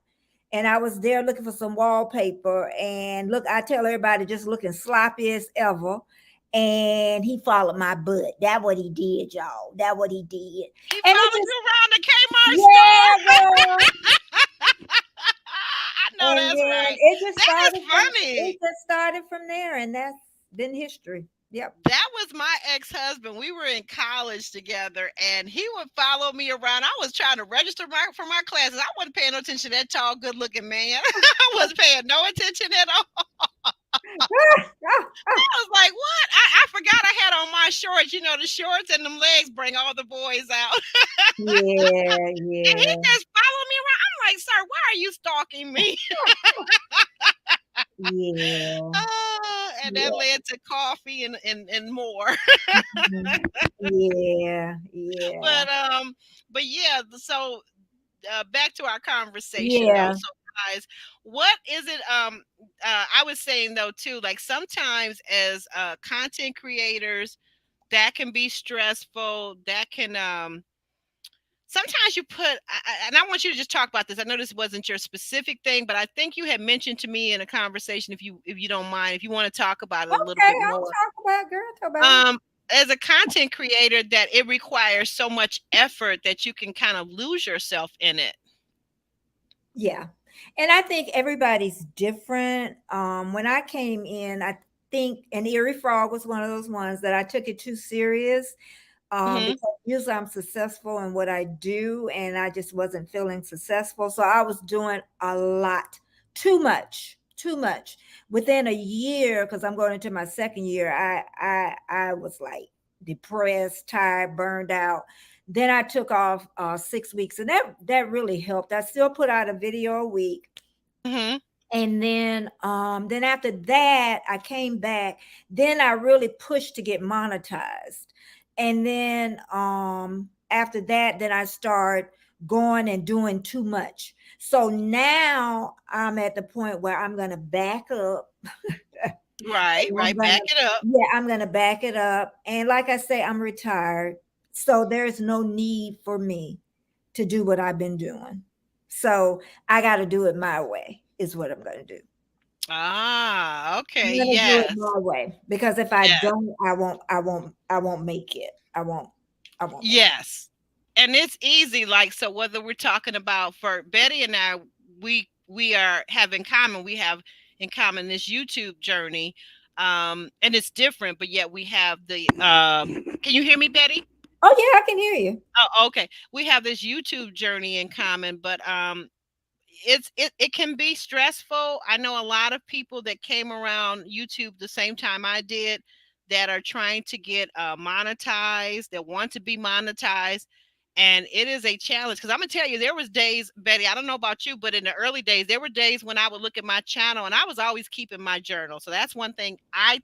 And I was there looking for some wallpaper. And look, I tell everybody just looking sloppy as ever. And he followed my butt. That what he did, y'all. That what he did. He And it followed just, you around the Kmart store. yeah, girl. I know And that's then right. That is it funny. just started from there, and that's been history. Yep. That was my ex-husband. We were in college together and he would follow me around. I was trying to register for my classes. I wasn't paying no attention to that tall, good-looking man. I wasn't paying no attention at all. I was like, what? I forgot I had on my shorts. The shorts and them legs bring all the boys out. Yeah, And he yeah, just followed me around. I'm like, sir, why are you stalking me? yeah, And that yeah, led to coffee and more. mhm, yeah, yeah, But yeah, so back to our conversation though. yeah. So guys, what is it? I was saying though too, like sometimes as content creators, that can be stressful. That can sometimes you put and I want you to just talk about this. I know this wasn't your specific thing, but I think you had mentioned to me in a conversation, if you don't mind, if you want to talk about it a little Okay, bit I'll more. talk about girl. Talk about it. Um, as a content creator, that it requires so much effort that you can kind of lose yourself in it. Yeah, and I think everybody's different. When I came in, I think an Erie Frog was one of those ones that I took it too serious. Hmm. Because usually I'm successful in what I do, and I just wasn't feeling successful. So I was doing a lot, too much. Within a year, because I'm going into my second year, I was like depressed, tired, burned out. Then I took off 6 weeks, and that really helped. I still put out a video a week, Hmm. and then after that I came back. Then I really pushed to get monetized, and then after that then I start going and doing too much. So now I'm at the point where I'm going to back up. Right, And right. Back it up. I'm going to back it up, and like I say, I'm retired, so there's no need for me to do what I've been doing. So I got to do it my way is what I'm going to do. Ah, I'm okay. gonna do it Yes. my way, because if I Yes. don't, I won't make it. I won't make Yes. And it's easy, like, so whether we're talking about, for Betty and I, we are have in common, we have in common this YouTube journey. And it's different, but yet we have the can you hear me, Betty? it. Oh yeah, I can hear you. Oh, okay. We have this YouTube journey in common, but it can be stressful. I know a lot of people that came around YouTube the same time I did, that are trying to get monetized, that want to be monetized, and it is a challenge. Because I'm gonna tell you, there was days, Betty, I don't know about you, but in the early days, there were days when I would look at my channel and I was always keeping my journal. So that's one thing I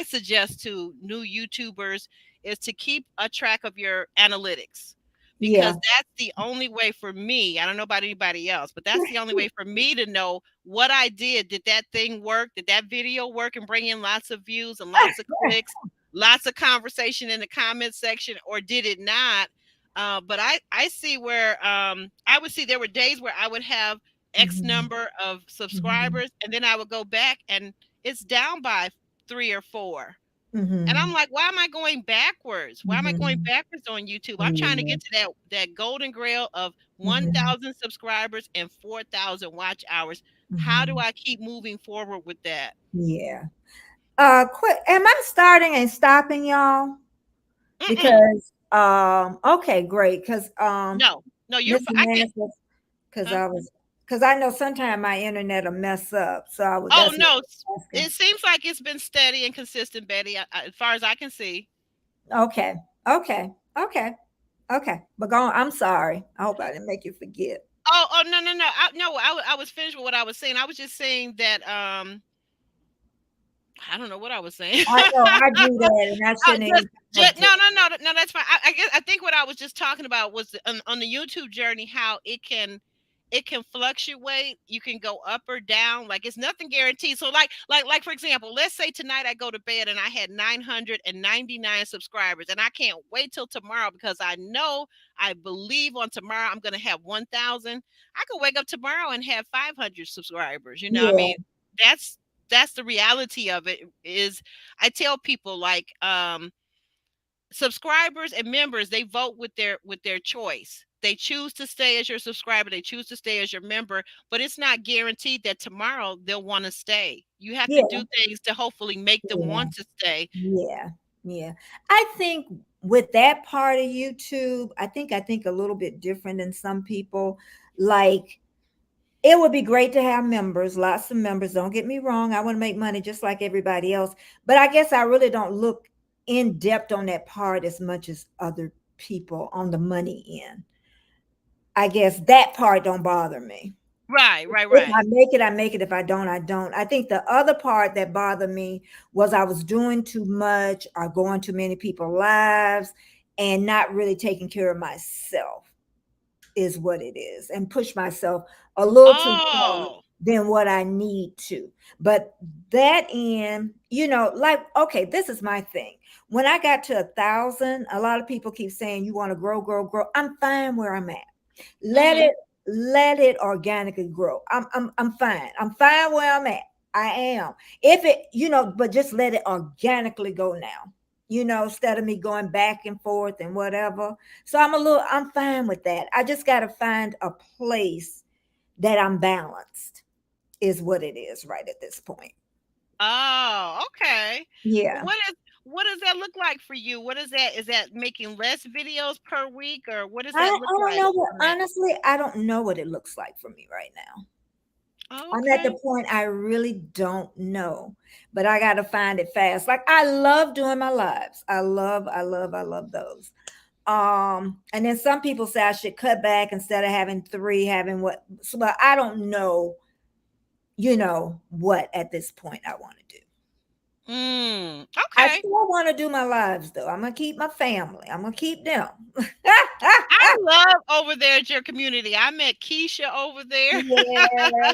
suggest to new YouTubers, is to keep a track of your analytics, Yeah. because that's the only way for me. I don't know about anybody else, but that's the only way for me to know what I did. Did that thing work? Did that video work and bring in lots of views and lots of clicks, lots of conversation in the comment section, or did it not? But I see where I would see there were days where I would have X Mhm, number of mhm, subscribers, and then I would go back and it's down by three or four. And I'm mhm, like, why am I going backwards? Why am I going mhm. backwards on YouTube? I'm trying to Yeah. get to that golden grail of Mhm, 1,000 subscribers and 4,000 watch hours. How do Mhm. I keep moving forward with that? Yeah. Quick, am I starting and stopping y'all? Mm-mm. Because okay, great. Because No, no, you're. Mr. I can't. Master, because Huh? I was, because I know sometimes my internet will mess up. So I was, Oh that's what no, I was asking. it seems like it's been steady and consistent, Betty. As far as I can see. Okay, okay, okay, okay. But go on. I'm sorry. I hope I didn't make you forget. Oh, no, no, no. I was finished with what I was saying. I was just saying that I don't know what I was saying. I know I do that, and I shouldn't Just, even touch no, it. no, no, no. That's fine. I guess I think what I was just talking about was on the YouTube journey how it can fluctuate. You can go up or down. Like it's nothing guaranteed. So like for example, let's say tonight I go to bed and I had 999 subscribers, and I can't wait till tomorrow because I believe on tomorrow I'm gonna have 1,000. I could wake up tomorrow and have 500 subscribers. You know, I Yeah, mean, that's that's the reality of it. Is I tell people like subscribers and members, they vote with their choice. They choose to stay as your subscriber, they choose to stay as your member, but it's not guaranteed that tomorrow they'll want to stay. You have to yeah, do things to hopefully make them yeah, want to stay. yeah, yeah. I think with that part of YouTube, I think a little bit different than some people. Like it would be great to have members, lots of members. Don't get me wrong. I want to make money just like everybody else. But I guess I really don't look in depth on that part as much as other people on the money end. I guess that part don't bother me. Right, right, If I right. make it, I make it. If I don't, I don't. I think the other part that bothered me was I was doing too much or going too many people's lives and not really taking care of myself is what it is, and push myself a little too far Oh. than what I need to. But that end, like, okay, this is my thing. When I got to 1,000, a lot of people keep saying you want to grow, grow, grow. I'm fine where I'm at. Let Mhm. it let it organically grow. I'm fine. I'm fine where I'm at. I am. If it, but just let it organically go now. Instead of me going back and forth and whatever. So I'm fine with that. I just got to find a place that I'm balanced, is what it is right at this point. Oh, okay. Yeah. What does that look like for you? What is that? Is that making less videos per week, or what does I, that I look don't like know what, on that? honestly, I don't know what it looks like for me right now. I'm at the Okay. point I really don't know, but I got to find it fast. Like I love doing my lives. I love those. And then some people say I should cut back instead of having three, having what, so, but I don't know, what at this point I want to do. I Okay. still want to do my lives though. I'm gonna keep my family. I'm gonna keep them. I love over there at your community. I met Keisha over there. Yeah,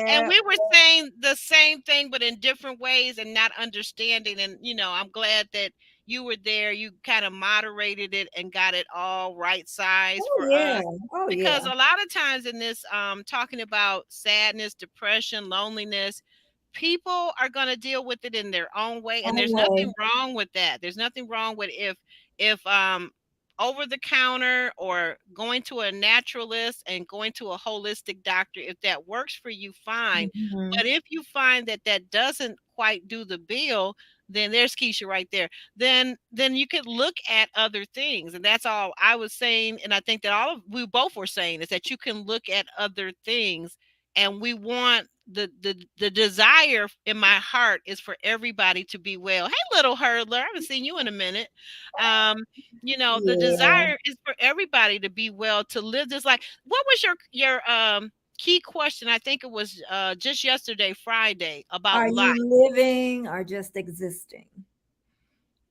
And yeah. we were saying the same thing, but in different ways and not understanding. And, I'm glad that you were there. You kind of moderated it and got it all right size Oh for yeah. us. Oh Because yeah. a lot of times in this, talking about sadness, depression, loneliness, people are going to deal with it in their own way. And there's Anyway. nothing wrong with that. There's nothing wrong with if over the counter or going to a naturalist and going to a holistic doctor, if that works for you, fine. Mhm. But if you find that that doesn't quite do the bill, then there's Keisha right there. Then you could look at other things, and that's all I was saying. And I think that all of we both were saying is that you can look at other things, and we want the desire in my heart is for everybody to be well. Hey, little hurdler, I haven't seen you in a minute. Um, the Yeah. desire is for everybody to be well, to live this life. What was your key question? I think it was just yesterday, Friday, about Are life. you living or just existing?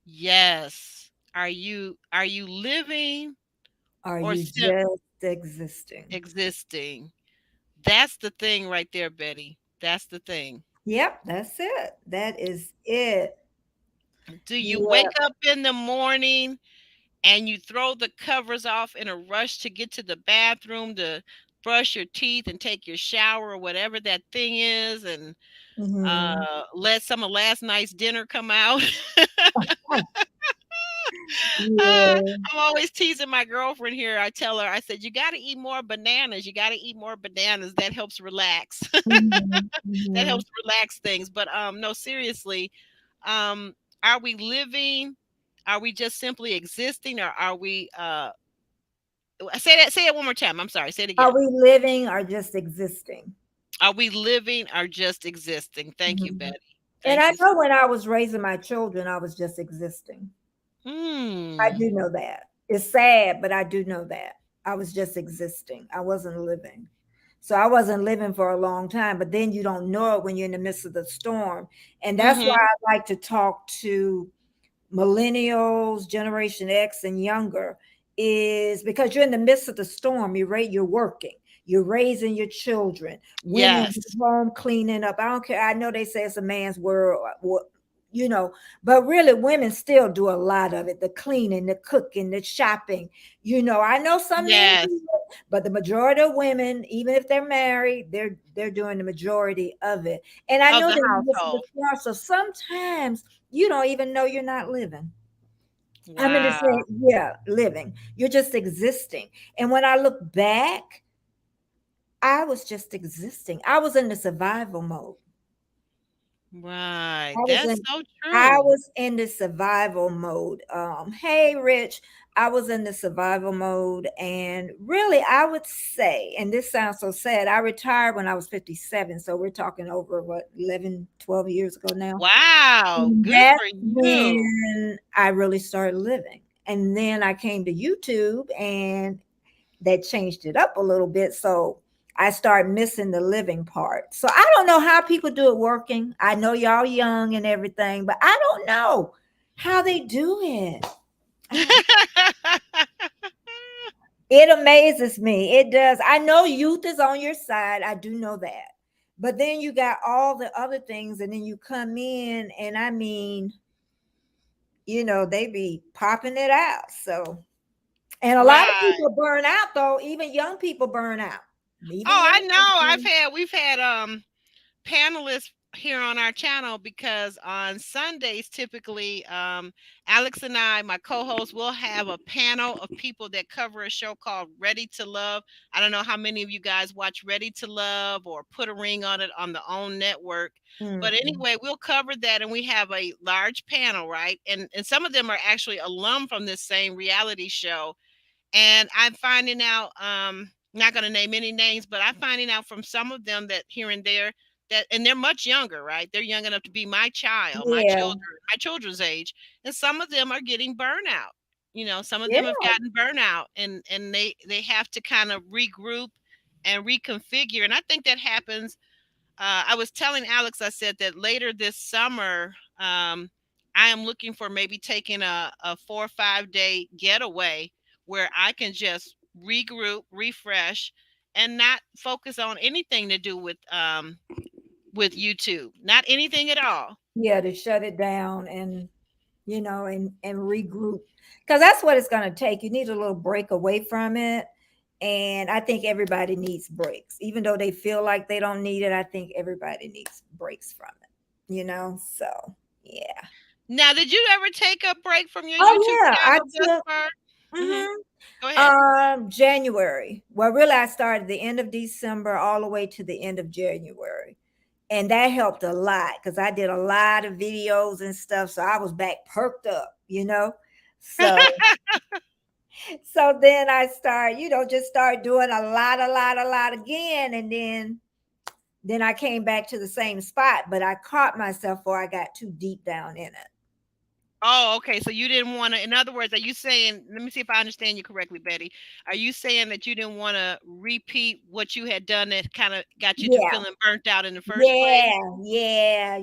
Yes. Are you living Are or you just existing? existing? That's the thing right there, Betty. That's the thing. Yep, that's it. That is it. Do you wake Yep. up in the morning and you throw the covers off in a rush to get to the bathroom to brush your teeth and take your shower or whatever that thing is, and Mhm. let some of last night's dinner come out? Yeah. I'm always teasing my girlfriend here. I tell her, I said, you got to eat more bananas. You got to eat more bananas. That helps relax. Mhm, That mhm. helps relax things. But no, seriously, um, are we living? Are we just simply existing, or are we? Say that. Say it one more time. I'm sorry. Say it Are again. we living or just existing? Are we living or just existing? Thank you, Mhm. Betty. And Thank I you. know when I was raising my children, I was just existing. I Hmm. do know that. It's sad, but I do know that. I was just existing. I wasn't living. So I wasn't living for a long time, but then you don't know it when you're in the midst of the storm. And that's why Mm-hmm. I like to talk to millennials, Generation X, and younger, is because you're in the midst of the storm. You're working, you're raising your children. Women Yes. home cleaning up. I don't care. I know they say it's a man's world, but really, women still do a lot of it: the cleaning, the cooking, the shopping. I know some men Yes. do it, but the majority of women, even if they're married, they're doing the majority of it. And I Of know the they're in the midst of the household. storm, so sometimes you don't even know you're not living. I mean to Wow. say, yeah, living. You're just existing. And when I look back, I was just existing. I was in the survival mode. Right. I was That's in so I true. was in the survival mode. Hey Rich, I was in the survival mode, and really I would say, and this sounds so sad, I retired when I was 57. So we're talking over what, 11, 12 years ago now. Wow. And Good that's for you. when I really started living. And then I came to YouTube, and that changed it up a little bit. So I started missing the living part. So I don't know how people do it working. I know y'all young and everything, but I don't know how they do it. I don't. It amazes me. It does. I know youth is on your side. I do know that. But then you got all the other things, and then you come in, and I mean, they be popping it out. So, and a lot of Right. people burn out, though. Even young people burn out. Even Oh, I young know. people. We've had panelists here on our channel, because on Sundays typically, Alex and I, my co-host, will have a panel of people that cover a show called Ready to Love. I don't know how many of you guys watch Ready to Love or Put a Ring on It on the OWN network. But Mm-mm. anyway, we'll cover that, and we have a large panel, right? And some of them are actually alum from this same reality show, and I'm finding out, not going to name any names, but I'm finding out from some of them that here and there, that, and they're much younger, right? They're young enough to be my child, Yeah, my children's age, and some of them are getting burnout. Some of yeah, them have gotten burnout, and they have to kind of regroup and reconfigure. And I think that happens. I was telling Alex, I said that later this summer, I am looking for maybe taking a 4 or 5 day getaway where I can just regroup, refresh, and not focus on anything to do with YouTube. Not anything at all. yeah, to shut it down and and regroup, because that's what it's going to take. You need a little break away from it, and I think everybody needs breaks, even though they feel like they don't need it. I think everybody needs breaks from it. So yeah. Now, did you ever take a break from your YouTube Oh yeah, I channel thus took. far? Hmm. Mhm. Go ahead. January. Well, really, I started the end of December all the way to the end of January. And that helped a lot because I did a lot of videos and stuff. So I was back perked up. So so then I start, just start doing a lot again. And then I came back to the same spot, but I caught myself before I got too deep down in it. Oh, okay. So you didn't want to, in other words, are you saying, let me see if I understand you correctly, Betty. Are you saying that you didn't want to repeat what you had done that kind of got you to Yeah. feeling burnt out in the first place? Yeah.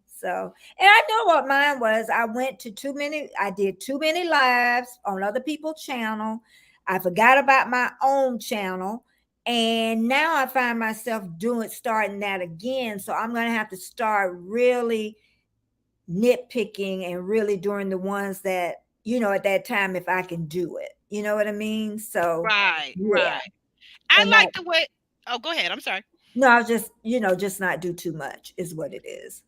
So, and I know what mine was. I did too many lives on other people's channel. I forgot about my own channel. And now I find myself starting that again. So I'm going to have to start really nitpicking and really doing the ones that, at that time, if I can do it. You know what I mean? So, Right, yeah. right. I And not, like the way, oh, go ahead. I'm sorry. no, I was just, just not do too much is what it is.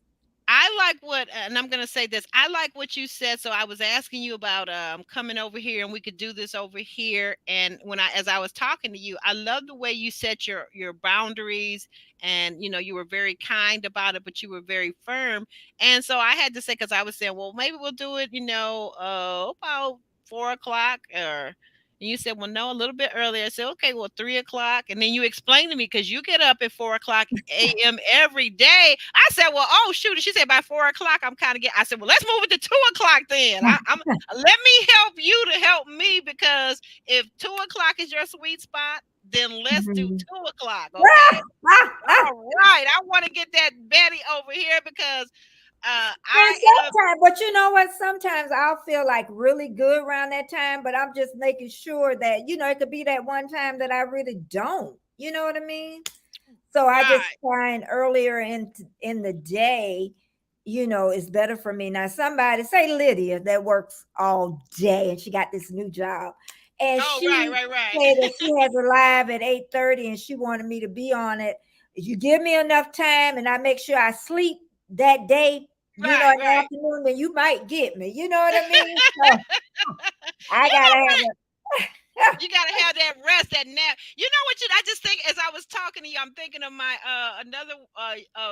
I like what, and I'm gonna say this. I like what you said. So I was asking you about coming over here, and we could do this over here. And as I was talking to you, I love the way you set your boundaries, and you were very kind about it, but you were very firm. And so I had to say, because I was saying, well, maybe we'll do it, about 4 o'clock, or. And you said, well, no, a little bit earlier. I said, okay, well, 3 o'clock. And then you explained to me, because you get up at 4 o'clock a.m. every day. I said, well, oh, shoot. And she said, by 4 o'clock, I'm kind of getting, I said, well, let's move it to 2 o'clock then. Let me help you to help me, because if 2 o'clock is your sweet spot, then let's do Mhm. 2 o'clock. Okay. All right. I want to get that Betty over here, because And I am. sometimes, but you know what? Sometimes I'll feel like really good around that time, but I'm just making sure that, it could be that one time that I really don't. You know what I mean? So I just Right. find earlier in the day, is better for me. Now, somebody say Lydia that works all day and she got this new job, and Oh, right, she right, right. said that she has a live at 8:30 and she wanted me to be on it. If you give me enough time and I make sure I sleep that day, Right, in the right. afternoon, then you might get me. You know what I mean? So I You gotta know have what? a You gotta have that rest, that nap. You know what? I just think, as I was talking to you, I'm thinking of my another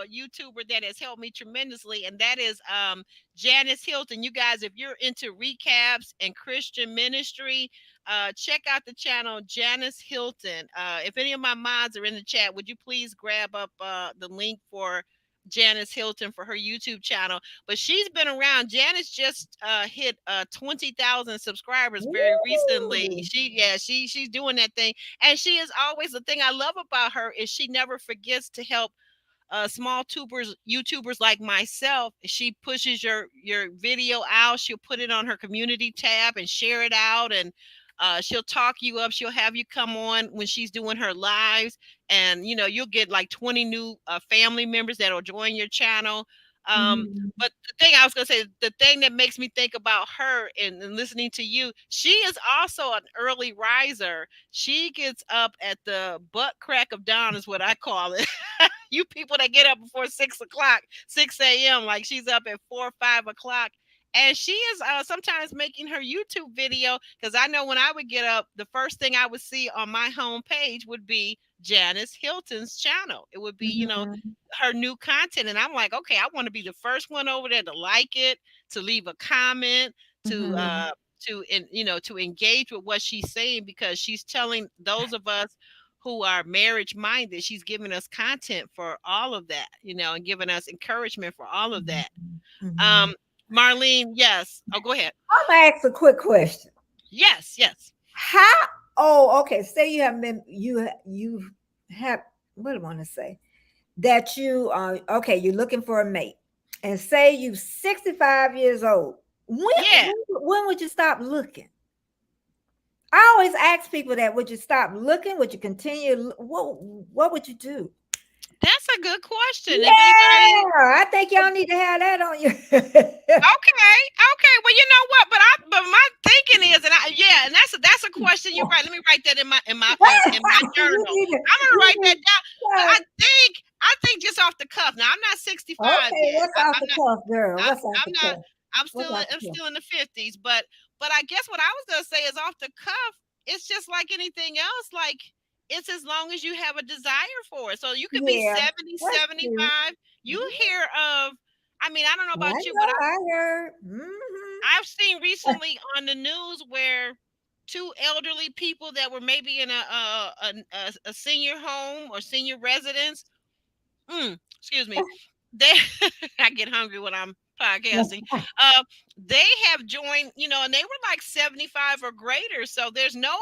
YouTuber that has helped me tremendously, and that is Janice Hilton. You guys, if you're into recaps and Christian ministry, check out the channel Janice Hilton. If any of my mods are in the chat, would you please grab up the link for Janice Hilton for her YouTube channel? But she's been around. Janice just hit 20,000 subscribers very recently. Woo! She's doing that thing, and she is always, the thing I love about her is she never forgets to help small YouTubers like myself. She pushes your video out. She'll put it on her community tab and share it out, and she'll talk you up. She'll have you come on when she's doing her lives, and you'll get like 20 new family members that'll join your channel. Um, Mhm. but the thing I was gonna say, the thing that makes me think about her, and listening to you, she is also an early riser. She gets up at the butt crack of dawn, is what I call it. You people that get up before 6 o'clock, 6 a.m., like she's up at 4 or 5 o'clock. And she is sometimes making her YouTube video, because I know when I would get up, the first thing I would see on my home page would be Janice Hilton's channel. It would be, Mhm. her new content. And I'm like, okay, I want to be the first one over there to like it, to leave a comment, to Mhm. to engage with what she's saying, because she's telling those of us who are marriage minded, she's giving us content for all of that, and giving us encouragement for all of Mhm. that. Mhm. Um, Marlene, yes. Oh, go ahead. I'm gonna ask a quick question. Yes, yes. How? Oh, okay. Say you have been you have what do I want to say? That you are okay. You're looking for a mate, and say you 65 years old. Yeah. When would you stop looking? I always ask people that. Would you stop looking? Would you continue? What would you do? That's a good question. If anybody. Yeah, I think y'all need to have that on you. Okay, okay. Well, you know what? But my thinking is, and and that's a question. You're right. Let me write that in my journal. You need to, I'm gonna you write that need, down. But uh, I think just off the cuff. Now I'm not 65 okay, yet. what's off I'm the not. cuff, girl? I, What's off I'm the not. cuff? I'm What's still. off I'm the cuff? still in the 50s. But I guess what I was gonna say is, off the cuff. It's just like anything else. Like, it's as long as you have a desire for it. So you could be Yeah, 70, that's true. 75. You Mhm. hear of. I mean, I don't know I about you, but know, I heard. Hmm. I've seen recently on the news where two elderly people that were maybe in a senior home or senior residence. Excuse me. They I get hungry when I'm podcasting. Uh, they have joined, and they were like 75 or greater. So there's no,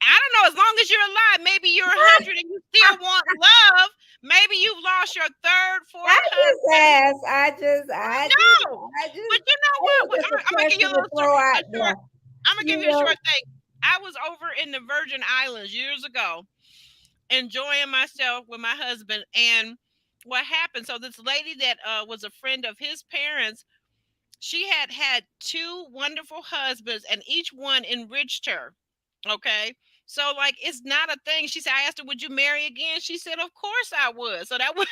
I don't know, as long as you're alive, maybe you're 100 and you still want love. Maybe you've lost your third, I fourth just husband. asked. No, but you know It what? was just a I'm gonna give you question to throw a out short. there. I'm gonna give You you a know, short thing. I was over in the Virgin Islands years ago, enjoying myself with my husband, and what happened? So this lady that was a friend of his parents, she had had two wonderful husbands, and each one enriched her. Okay. So, like, it's not a thing. She said, I asked her, would you marry again? She said, of course I would. So that was,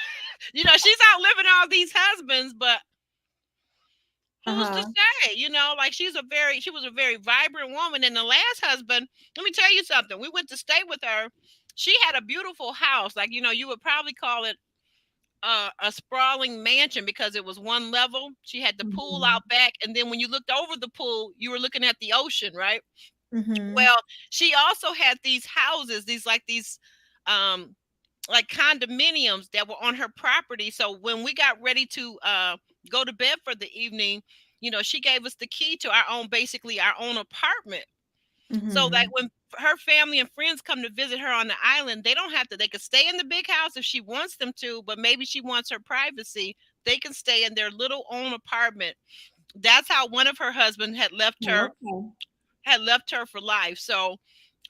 she's out living all these husbands, but Who's to Uh-huh. say? Like she was a very vibrant woman. And the last husband, let me tell you something. We went to stay with her. She had a beautiful house. Like, you would probably call it a sprawling mansion because it was one level. She had the pool Mm-hmm. out back, and then when you looked over the pool, you were looking at the ocean, right? Mm-hmm. Well, she also had these houses, these um like condominiums that were on her property. So when we got ready to go to bed for the evening, she gave us the key to basically our own apartment. So like Mm-hmm. when her family and friends come to visit her on the island, they don't have to. They could stay in the big house if she wants them to, but maybe she wants her privacy. They can stay in their little own apartment. That's how one of her husbands Okay. had left her for life. So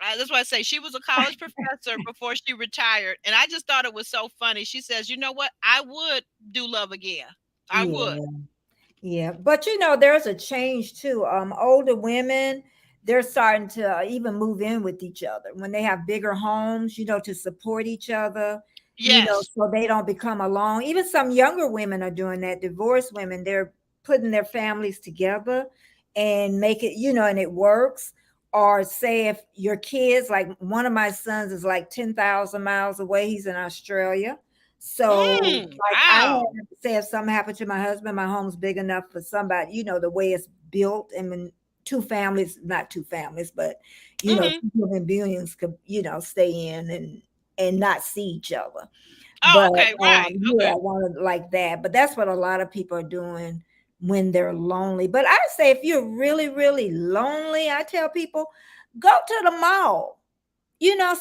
that's why I say she was a college professor before she retired, and I just thought it was so funny. She says, "You know what? I would do love again. I would." Yeah. Yeah, but there's a change too. Older women, they're starting to even move in with each other when they have bigger homes, to support each other, Yes. so they don't become alone. Even some younger women are doing that. Divorced women, they're putting their families together and make it, and it works. Or say if your kids, like one of my sons is like 10,000 miles away, he's in Australia. So, like, I Wow. have to say if something happened to my husband, my home's big enough for somebody, the way it's built. And when two families, not two families, but Hmm. two human beings could, stay in and not see each other. Oh, But okay. Right. yeah, I Okay. wanted like that. But that's what a lot of people are doing when they're lonely. But I say if you're really, really lonely, I tell people go to the mall.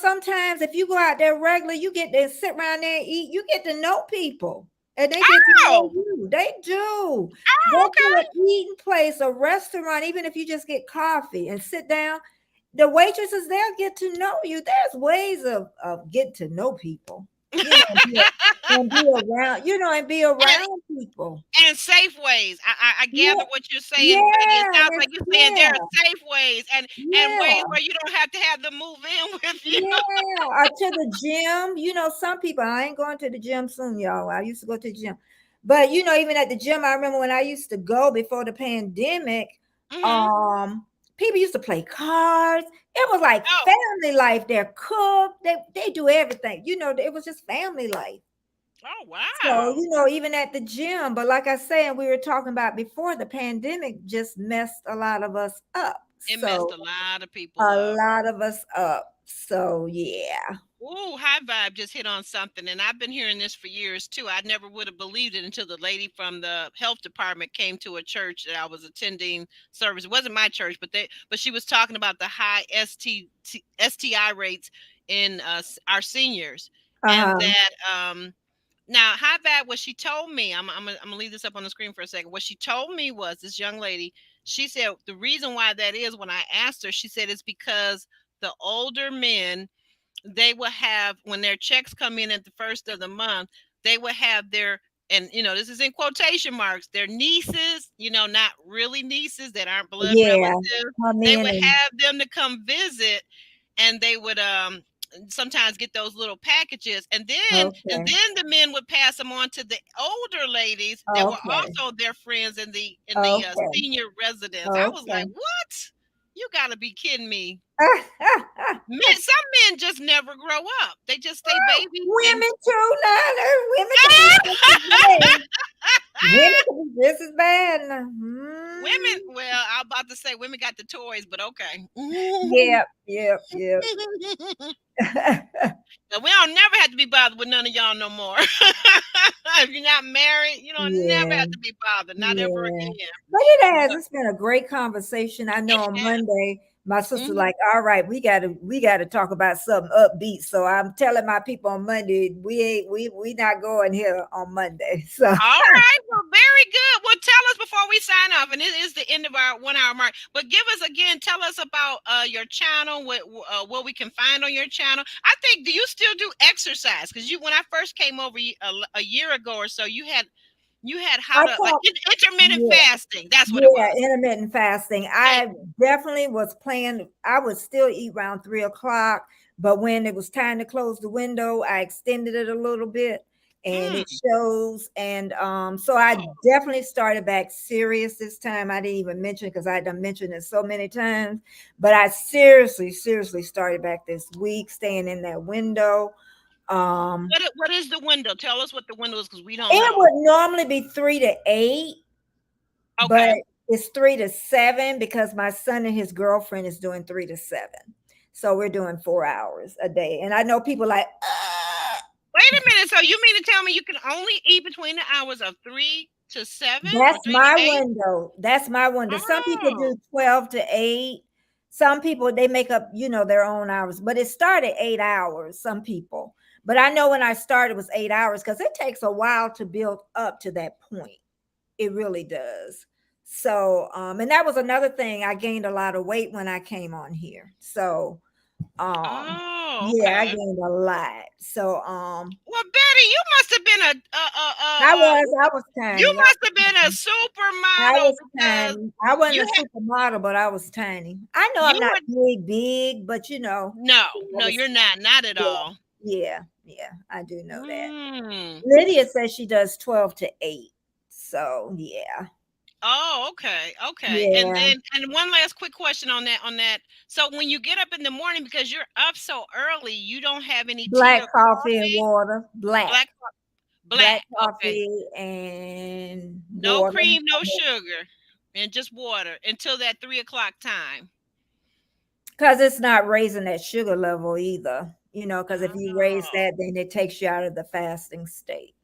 Sometimes if you go out there regular, you get to sit around there and eat, you get to know people and they get to know Oh. you. They do. Oh. Go to Okay. an eating place, a restaurant, even if you just get coffee and sit down, the waitresses, they'll get to know you. There's ways of getting to know people, and be around, and be And around people. and safe ways. I Yeah, gather what you're saying, Betty. It yeah, sounds like you're saying there are safe ways and ways yeah. where you don't have to have them move in with you. Yeah, or to the gym. Some people, I ain't going to the gym soon, y'all. I used to go to the gym. But even at the gym, I remember when I used to go before the pandemic, Hmm. um, people used to play cards. It was like Oh. family life. They're cook, they do everything. It was just family life. Oh, So, wow. even at the gym, but like I said, we were talking about before, the pandemic just messed a lot of us up. It messed So a lot of people a up. lot of us up. So yeah. Ooh, High Vibe just hit on something, and I've been hearing this for years too. I never would have believed it until the lady from the health department came to a church that I was attending service. It wasn't my church, but she was talking about the high STI rates in our seniors, and Uh-huh. that now High Vibe, what she told me, I'm gonna leave this up on the screen for a second. What she told me was this young lady. She said the reason why that is, when I asked her, she said it's because the older men, they will have, when their checks come in at the first of the month, they will have their, and this is in quotation marks, their nieces, not really nieces that aren't blood Yeah. relatives, Come they in would and have them to come visit, and they would sometimes get those little packages, and okay. then the men would pass them on to the older ladies that were Okay. also their friends in the Okay. senior residence. I was like, Okay. what? You got to be kidding me. Men, some men just never grow up. They just stay babies and Women too, now. Women can be just as bad. Women can be just as bad now. women. Well, I'm about to say women got the toys, but okay. Yep, yep, yep. Now, we don't never have to be bothered with none of y'all no more. If you're not married, you don't never Yeah. have to be bothered. Not ever Yeah, again. but it has. But It's been a great conversation. I know it on has. Monday, my sister Mhm. like, all right, we gotta talk about something upbeat. So I'm telling my people on Monday, we not going here on Monday. So All right. Well, very good. Well, tell us before we sign off, and it is the end of our 1 hour mark. But give us again, tell us about your channel, what we can find on your channel. I think, do you still do exercise? Because when I first came over a year ago or so, you had how I to, like, talk. intermittent Yeah, fasting. That's what it yeah, was. intermittent fasting. Thank I definitely was planning. I would still eat around 3 o'clock, but when it was time to close the window, I extended it a little bit. and Mm. it shows. And so I Oh. definitely started back serious this time. I didn't even mention because I done mentioned it so many times, but I seriously started back this week, staying in that window. What is the window? Tell us what the window is, because we don't It know. would normally be 3 to 8, but Okay. it's 3 to 7 because my son and his girlfriend is doing 3 to 7. So we're doing 4 hours a day. And I know people like, Wait a minute. So you mean to tell me you can only eat between the hours of 3 to 7 or that's three to my eight? window. That's my window. Some people Oh. do 12 to 8. Some people, they make up, their own hours, but it started 8 hours, some people. But I know when I started it was 8 hours because it takes a while to build up to that point. It really does. So, and that was another thing. I gained a lot of weight when I came on here. So, Oh, yeah, I okay. gained a lot. So, Well, Betty, you must have been I was you tiny. must have been a I supermodel, was because tiny. I wasn't you a supermodel, but I was tiny. I know I'm you not were big, but no, I no, was, you're not at yeah, all. yeah, I do know that. Mm. Lydia says she does 12 to 8. So, yeah, Oh, okay. And yeah. then one last quick question on that. So when you get up in the morning, because you're up so early, you don't have any tea or Black coffee and coffee? water, Black black black. Okay. coffee and No water. cream, no sugar, and just water until that 3 o'clock time. Because it's not raising that sugar level either, because if you raise Oh. that, then it takes you out of the fasting state.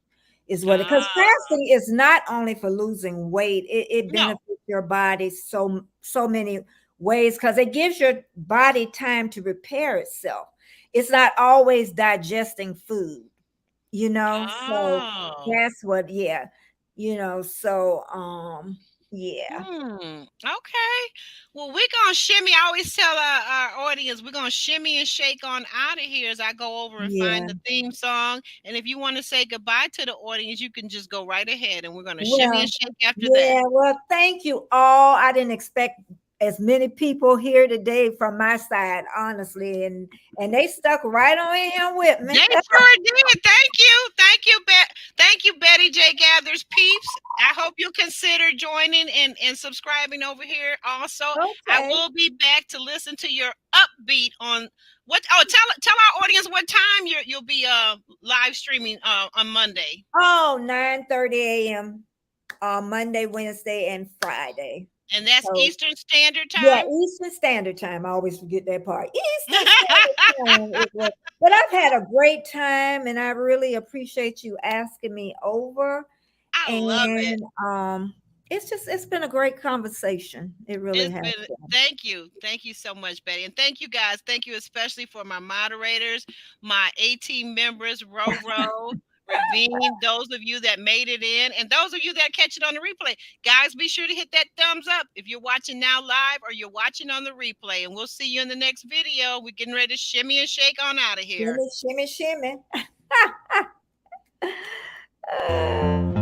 Is what, because Ah. fasting is not only for losing weight, it No. benefits your body so many ways because it gives your body time to repair itself. It's not always digesting food, so Oh. that's what, yeah, so yeah. Okay. Well, we're gonna shimmy. I always tell our audience we're gonna shimmy and shake on out of here as I go over and find Yeah. the theme song. And if you want to say goodbye to the audience, you can just go right ahead, and we're gonna shimmy Well, and shake after that. yeah, well, thank you all. I didn't expect as many people here today from my side, honestly, and they stuck right on in here with They me. sure did. Thank you, Betty J Gathers peeps. I hope you'll consider joining and subscribing over here. Also, I Okay. will be back to listen to your upbeat on what. Oh, tell our audience what time you'll be live streaming on Monday. Oh, 9:30 a.m. on Monday, Wednesday, and Friday. And that's So Eastern Standard yeah, Time. Eastern Standard Time. I always forget that part. Eastern Standard Time. But I've had a great time, and I really appreciate you asking me over. I love it. And it's been a great conversation. It really It's has been been. thank you so much, Betty, and thank you guys. Thank you especially for my moderators, my A-team members, Roro, Ravine, those of you that made it in, and those of you that catch it on the replay. Guys, be sure to hit that thumbs up if you're watching now live or you're watching on the replay. And we'll see you in the next video. We're getting ready to shimmy and shake on out of here. Shimmy, shimmy, shimmy.